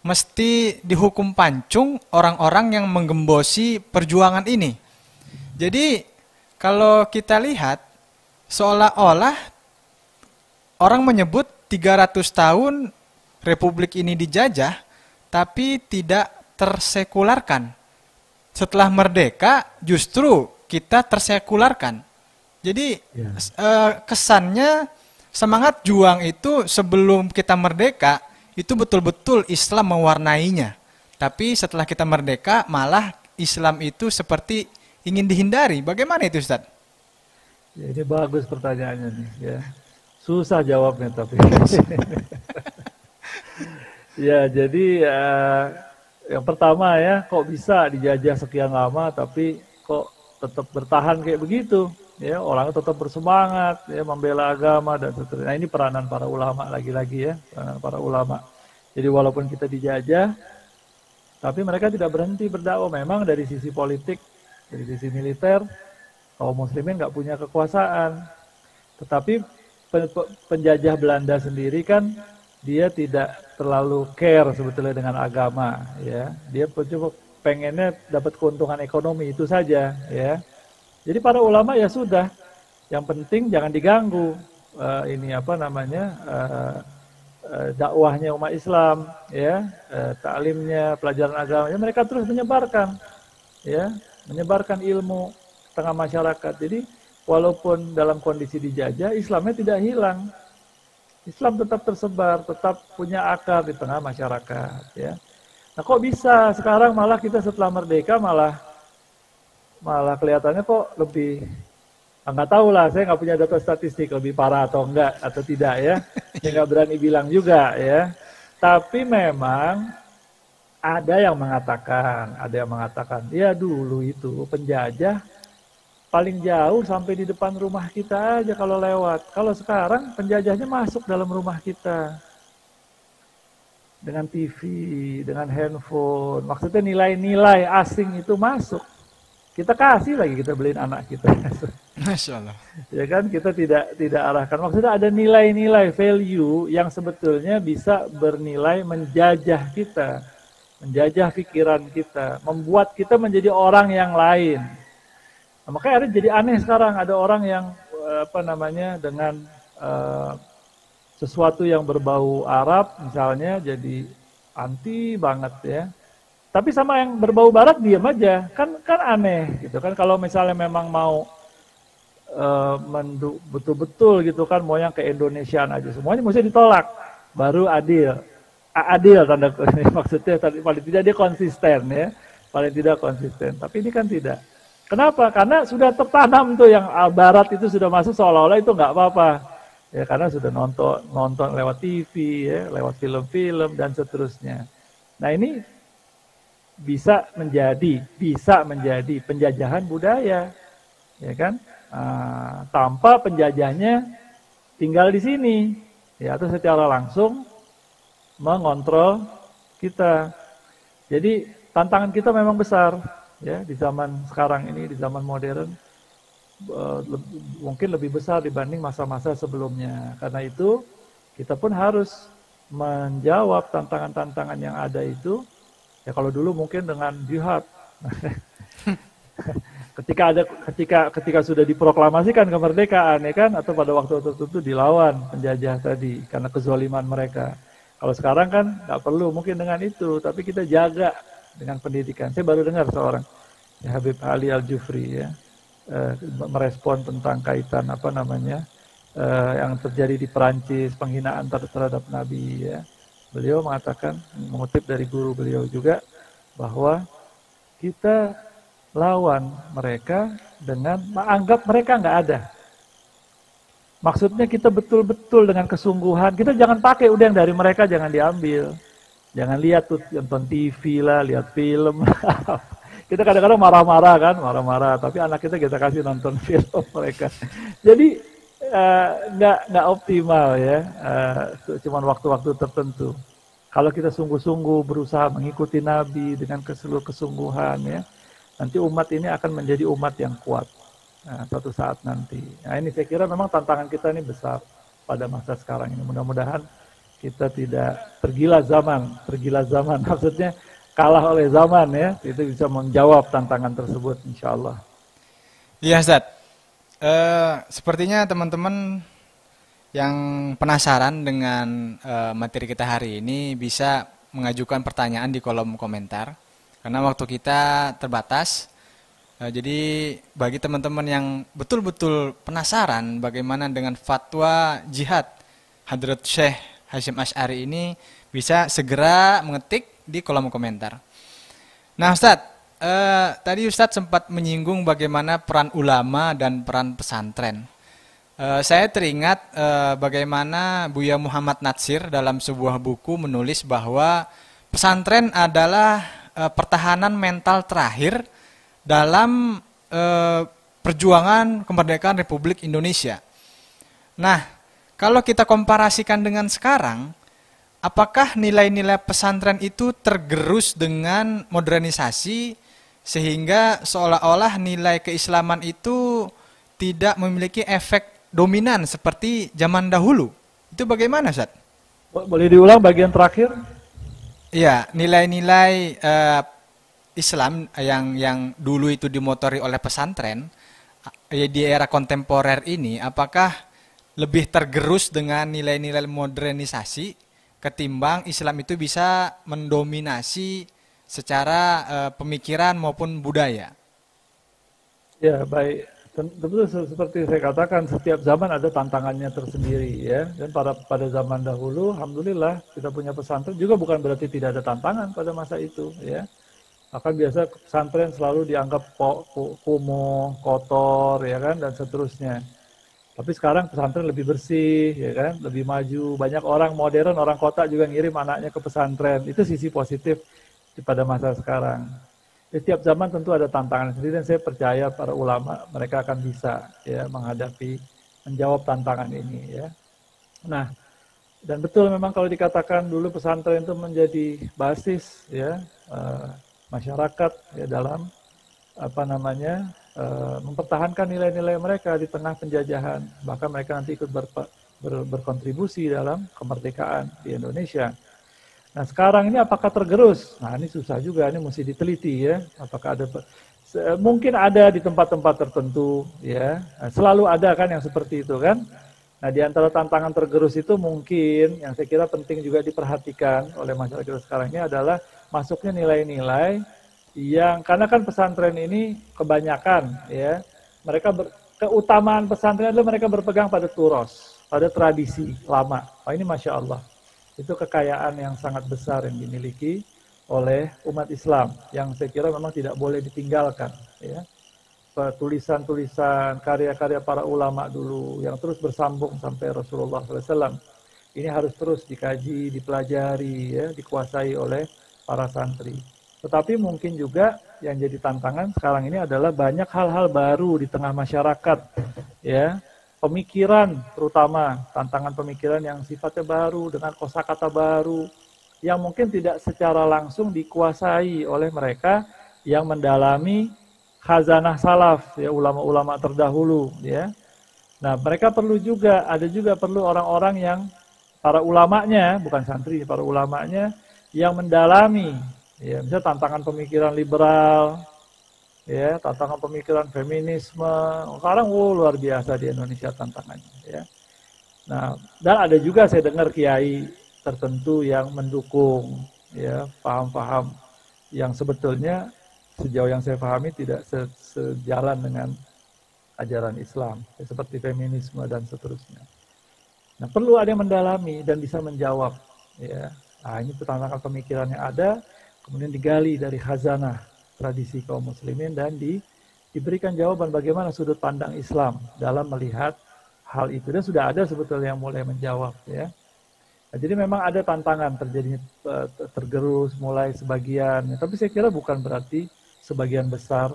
[SPEAKER 2] mesti dihukum pancung orang-orang yang menggembosi perjuangan ini. Jadi kalau kita lihat, seolah-olah orang menyebut 300 tahun Republik ini dijajah, tapi tidak tersekularkan. setelah merdeka justru kita tersekularkan. Jadi kesannya semangat juang itu sebelum kita merdeka itu betul-betul Islam mewarnainya. Tapi setelah kita merdeka malah Islam itu seperti ingin dihindari. Bagaimana itu, Ustaz?
[SPEAKER 3] Ya, ini bagus pertanyaannya nih, ya. Susah jawabnya tapi. Ya, jadi yang pertama ya, kok bisa dijajah sekian lama tapi kok tetap bertahan kayak begitu? Ya, orang tetap bersemangat ya membela agama dan seterusnya. Nah, ini peranan para ulama lagi-lagi ya, peranan para ulama. Jadi walaupun kita dijajah, tapi mereka tidak berhenti berdakwah. Memang dari sisi politik, dari sisi militer, kaum muslimin nggak punya kekuasaan. Tetapi penjajah Belanda sendiri kan dia tidak terlalu care sebetulnya dengan agama, ya. Dia cuma pengennya dapat keuntungan ekonomi itu saja, ya. Jadi para ulama ya sudah, yang penting jangan diganggu dakwahnya umat Islam, ya, taklimnya, pelajaran agama. Ya, mereka terus menyebarkan, ya, menyebarkan ilmu tengah masyarakat. Jadi walaupun dalam kondisi dijajah, Islamnya tidak hilang. Islam tetap tersebar, tetap punya akar di tengah masyarakat, ya. Nah, kok bisa sekarang malah kita setelah merdeka malah kelihatannya kok lebih, nggak tahu lah, saya nggak punya data statistik lebih parah atau enggak atau tidak ya, saya nggak berani bilang juga ya. Tapi memang ada yang mengatakan, ya dulu itu penjajah paling jauh sampai di depan rumah kita aja kalau lewat. Kalau sekarang penjajahnya masuk dalam rumah kita dengan TV, dengan handphone. Maksudnya nilai-nilai asing itu masuk. Kita kasih lagi, kita beliin anak kita.
[SPEAKER 2] Masya Allah.
[SPEAKER 3] Ya kan, kita tidak arahkan. Maksudnya ada nilai-nilai value yang sebetulnya bisa bernilai menjajah kita, menjajah pikiran kita, membuat kita menjadi orang yang lain. Nah, makanya ada jadi aneh sekarang, ada orang yang dengan sesuatu yang berbau Arab misalnya jadi anti banget ya. Tapi sama yang berbau barat diam aja, kan aneh gitu kan. Kalau misalnya memang mau betul-betul gitu kan, mau yang ke Indonesiaan aja semuanya mesti ditolak, baru adil. Adil tanda maksudnya paling tidak dia konsisten ya, paling tidak konsisten. Tapi ini kan tidak. Kenapa? Karena sudah tertanam tuh yang barat itu sudah masuk seolah-olah itu nggak apa-apa. Ya karena sudah nonton lewat TV ya, lewat film-film dan seterusnya. Nah ini bisa menjadi penjajahan budaya, ya kan? Tanpa penjajahnya tinggal di sini, ya, atau secara langsung mengontrol kita. Jadi tantangan kita memang besar, ya, di zaman sekarang ini, di zaman modern, mungkin lebih besar dibanding masa-masa sebelumnya. Karena itu kita pun harus menjawab tantangan-tantangan yang ada itu. Ya kalau dulu mungkin dengan jihad. ketika sudah diproklamasikan kemerdekaan ya kan, atau pada waktu tertentu dilawan penjajah tadi karena kezaliman mereka. Kalau sekarang kan nggak perlu mungkin dengan itu, tapi kita jaga dengan pendidikan. Saya baru dengar seorang ya, Habib Ali Al-Jufri ya, merespon tentang kaitan yang terjadi di Perancis, penghinaan terhadap Nabi ya. Beliau mengatakan, mengutip dari guru beliau juga, bahwa kita lawan mereka dengan menganggap mereka nggak ada. Maksudnya kita betul-betul dengan kesungguhan, kita jangan pakai udah yang dari mereka, jangan diambil. Jangan lihat tuh, nonton TV lah, lihat film. Kita kadang-kadang marah-marah, tapi anak kita kasih nonton film mereka. Jadi nggak optimal ya, cuman waktu-waktu tertentu. Kalau kita sungguh-sungguh berusaha mengikuti Nabi dengan seluruh kesungguhan ya, nanti umat ini akan menjadi umat yang kuat suatu saat nanti. Nah ini saya kira memang tantangan kita ini besar pada masa sekarang ini. Mudah-mudahan kita tidak tergila zaman maksudnya kalah oleh zaman ya, itu bisa menjawab tantangan tersebut insya Allah.
[SPEAKER 2] Iya Ustaz. Sepertinya teman-teman yang penasaran dengan materi kita hari ini bisa mengajukan pertanyaan di kolom komentar karena waktu kita terbatas. Jadi bagi teman-teman yang betul-betul penasaran bagaimana dengan fatwa jihad Hadrat Syekh Hasyim Asy'ari ini, bisa segera mengetik di kolom komentar. Nah Ustadz, tadi Ustadz sempat menyinggung bagaimana peran ulama dan peran pesantren. Saya teringat bagaimana Buya Muhammad Natsir dalam sebuah buku menulis bahwa pesantren adalah pertahanan mental terakhir dalam perjuangan kemerdekaan Republik Indonesia. Nah, kalau kita komparasikan dengan sekarang, apakah nilai-nilai pesantren itu tergerus dengan modernisasi sehingga seolah-olah nilai keislaman itu tidak memiliki efek dominan seperti zaman dahulu? Itu bagaimana, Ustaz?
[SPEAKER 3] Boleh diulang bagian terakhir?
[SPEAKER 2] Iya, nilai-nilai Islam yang dulu itu dimotori oleh pesantren di era kontemporer ini, apakah lebih tergerus dengan nilai-nilai modernisasi ketimbang Islam itu bisa mendominasi secara pemikiran maupun budaya?
[SPEAKER 3] Ya, baik. Tentu seperti saya katakan, setiap zaman ada tantangannya tersendiri ya. Dan pada zaman dahulu, alhamdulillah kita punya pesantren juga, bukan berarti tidak ada tantangan pada masa itu ya. Maka biasa pesantren selalu dianggap kumuh, kotor, ya kan, dan seterusnya. Tapi sekarang pesantren lebih bersih, ya kan, lebih maju. Banyak orang modern, orang kota juga ngirim anaknya ke pesantren. Itu sisi positif pada masa sekarang. Setiap zaman tentu ada tantangan sendiri, dan saya percaya para ulama mereka akan bisa ya menjawab tantangan ini ya. Nah, dan betul memang kalau dikatakan dulu pesantren itu menjadi basis ya masyarakat ya dalam mempertahankan nilai-nilai mereka di tengah penjajahan. Bahkan mereka nanti ikut berkontribusi dalam kemerdekaan di Indonesia. Nah sekarang ini apakah tergerus? Nah ini susah juga, ini mesti diteliti ya. Apakah ada, mungkin ada di tempat-tempat tertentu ya. Nah, selalu ada kan yang seperti itu kan. Nah di antara tantangan tergerus itu mungkin yang saya kira penting juga diperhatikan oleh masyarakat sekarang ini adalah masuknya nilai-nilai yang, karena kan pesantren ini kebanyakan ya, mereka keutamaan pesantren adalah mereka berpegang pada turos, pada tradisi lama. Oh ini Masya Allah, itu kekayaan yang sangat besar yang dimiliki oleh umat Islam, yang saya kira memang tidak boleh ditinggalkan ya. Tulisan-tulisan, karya-karya para ulama dulu yang terus bersambung sampai Rasulullah SAW, ini harus terus dikaji, dipelajari ya, dikuasai oleh para santri. Tetapi mungkin juga yang jadi tantangan sekarang ini adalah banyak hal-hal baru di tengah masyarakat ya. Pemikiran, terutama tantangan pemikiran yang sifatnya baru dengan kosakata baru yang mungkin tidak secara langsung dikuasai oleh mereka yang mendalami khazanah salaf ya, ulama-ulama terdahulu ya. Nah, mereka perlu juga, ada juga perlu orang-orang yang para ulamanya, bukan santri, para ulamanya yang mendalami ya, misalnya tantangan pemikiran liberal ya, tantangan pemikiran feminisme. Sekarang luar biasa di Indonesia tantangannya ya. Nah, dan ada juga saya dengar kiai tertentu yang mendukung ya paham-paham yang sebetulnya sejauh yang saya pahami tidak sejalan dengan ajaran Islam ya, seperti feminisme dan seterusnya. Nah, perlu ada yang mendalami dan bisa menjawab ya. Nah, ini tantangan pemikiran yang ada, kemudian digali dari khazanah tradisi kaum muslimin dan diberikan jawaban bagaimana sudut pandang Islam dalam melihat hal itu. Dan sudah ada sebetulnya yang mulai menjawab ya. Nah, jadi memang ada tantangan terjadinya tergerus mulai sebagian, ya. Tapi saya kira bukan berarti sebagian besar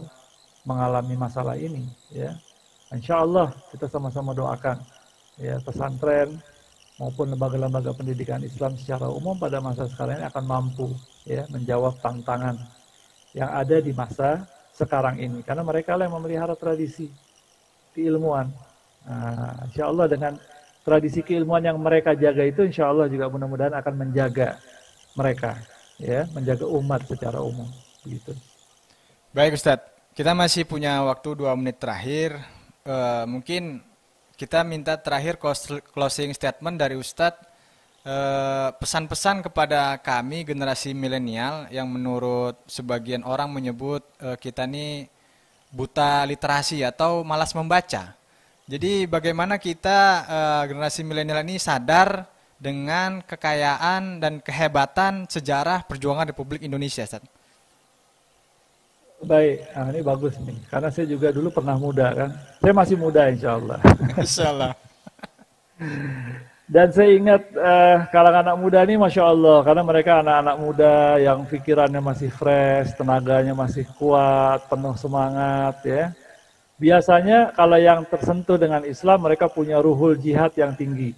[SPEAKER 3] mengalami masalah ini ya. Insya Allah kita sama-sama doakan ya pesantren maupun lembaga-lembaga pendidikan Islam secara umum pada masa sekarang ini akan mampu ya menjawab tantangan yang ada di masa sekarang ini, karena mereka lah yang memelihara tradisi keilmuan. Nah, insya Allah dengan tradisi keilmuan yang mereka jaga itu, insya Allah juga mudah-mudahan akan menjaga mereka, ya, menjaga umat secara umum, begitu.
[SPEAKER 2] Baik Ustadz, kita masih punya waktu 2 menit terakhir. Mungkin kita minta terakhir closing statement dari Ustadz pesan-pesan kepada kami generasi milenial yang menurut sebagian orang menyebut kita ini buta literasi atau malas membaca. Jadi bagaimana kita generasi milenial ini sadar dengan kekayaan dan kehebatan sejarah perjuangan Republik Indonesia, Ustaz?
[SPEAKER 3] Baik, ini bagus nih. Karena saya juga dulu pernah muda kan. Saya masih muda insya Allah.
[SPEAKER 2] Insya Allah.
[SPEAKER 3] Dan saya ingat kalangan anak muda ini Masya Allah. Karena mereka anak-anak muda yang pikirannya masih fresh, tenaganya masih kuat, penuh semangat ya. Biasanya kalau yang tersentuh dengan Islam mereka punya ruhul jihad yang tinggi.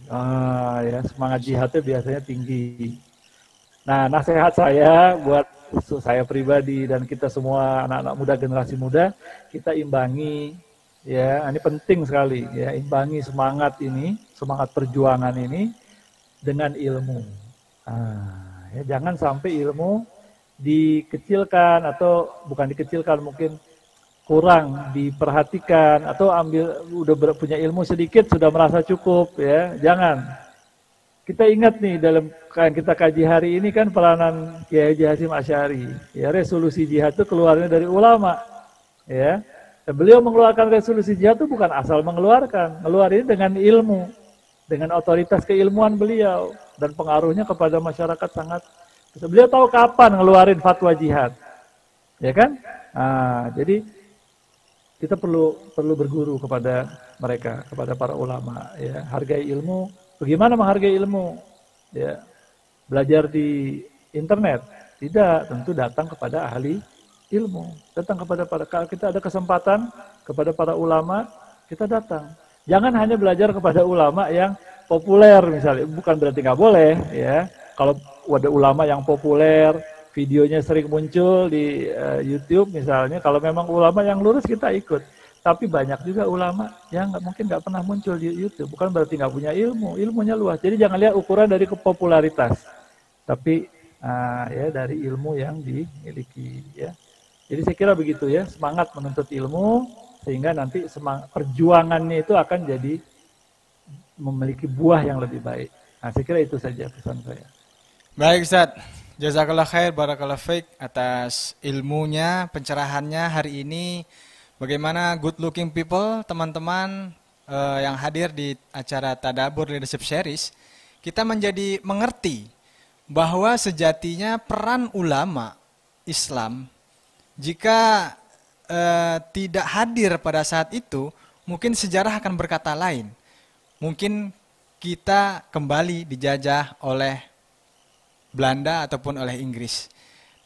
[SPEAKER 3] Ya, semangat jihadnya biasanya tinggi. Nah, nasihat saya buat saya pribadi dan kita semua anak-anak muda, generasi muda, kita imbangi ya, ini penting sekali ya, imbangi semangat ini, semangat perjuangan ini dengan ilmu. Ya, jangan sampai ilmu dikecilkan atau bukan dikecilkan, mungkin kurang diperhatikan atau udah punya ilmu sedikit sudah merasa cukup ya, jangan. Kita ingat nih dalam yang kita kaji hari ini kan peranan Kiai Haji Hasyim Asy'ari. Ya, resolusi jihad itu keluarnya dari ulama. Ya. Dan beliau mengeluarkan resolusi jihad itu bukan asal mengeluarkan, ngeluarin dengan ilmu, dengan otoritas keilmuan beliau dan pengaruhnya kepada masyarakat sangat. Beliau tahu kapan ngeluarin fatwa jihad. Ya kan? Jadi kita perlu berguru kepada mereka, kepada para ulama ya, hargai ilmu. Bagaimana menghargai ilmu? Ya, belajar di internet? Tidak, tentu datang kepada ahli ilmu. Datang kepada kalau kita ada kesempatan kepada para ulama, kita datang. Jangan hanya belajar kepada ulama yang populer misalnya. Bukan berarti nggak boleh, ya. Kalau ada ulama yang populer, videonya sering muncul di YouTube misalnya. Kalau memang ulama yang lurus kita ikut. Tapi banyak juga ulama yang mungkin nggak pernah muncul di YouTube. Bukan berarti nggak punya ilmu, ilmunya luas. Jadi jangan lihat ukuran dari popularitas, tapi ya dari ilmu yang dimiliki. Ya. Jadi saya kira begitu ya, semangat menuntut ilmu sehingga nanti perjuangannya itu akan jadi memiliki buah yang lebih baik. Nah, saya kira itu saja pesan saya.
[SPEAKER 2] Baik Ustaz, jazakallah khair, barakallah fiik atas ilmunya, pencerahannya hari ini. Bagaimana good looking people, teman-teman yang hadir di acara Tadabbur Leadership Series, kita menjadi mengerti bahwa sejatinya peran ulama Islam jika tidak hadir pada saat itu, mungkin sejarah akan berkata lain. Mungkin kita kembali dijajah oleh Belanda ataupun oleh Inggris.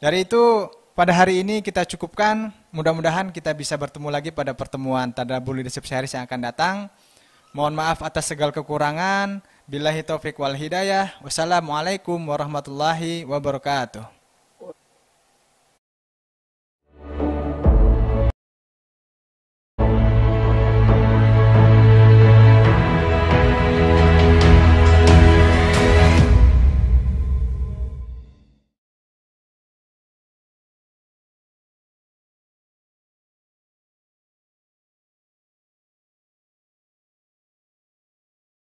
[SPEAKER 2] Dari itu, pada hari ini kita cukupkan. Mudah-mudahan kita bisa bertemu lagi pada pertemuan Tadabbur Leadership Series yang akan datang. Mohon maaf atas segala kekurangan. Billahi taufiq wal hidayah. Wassalamualaikum warahmatullahi wabarakatuh.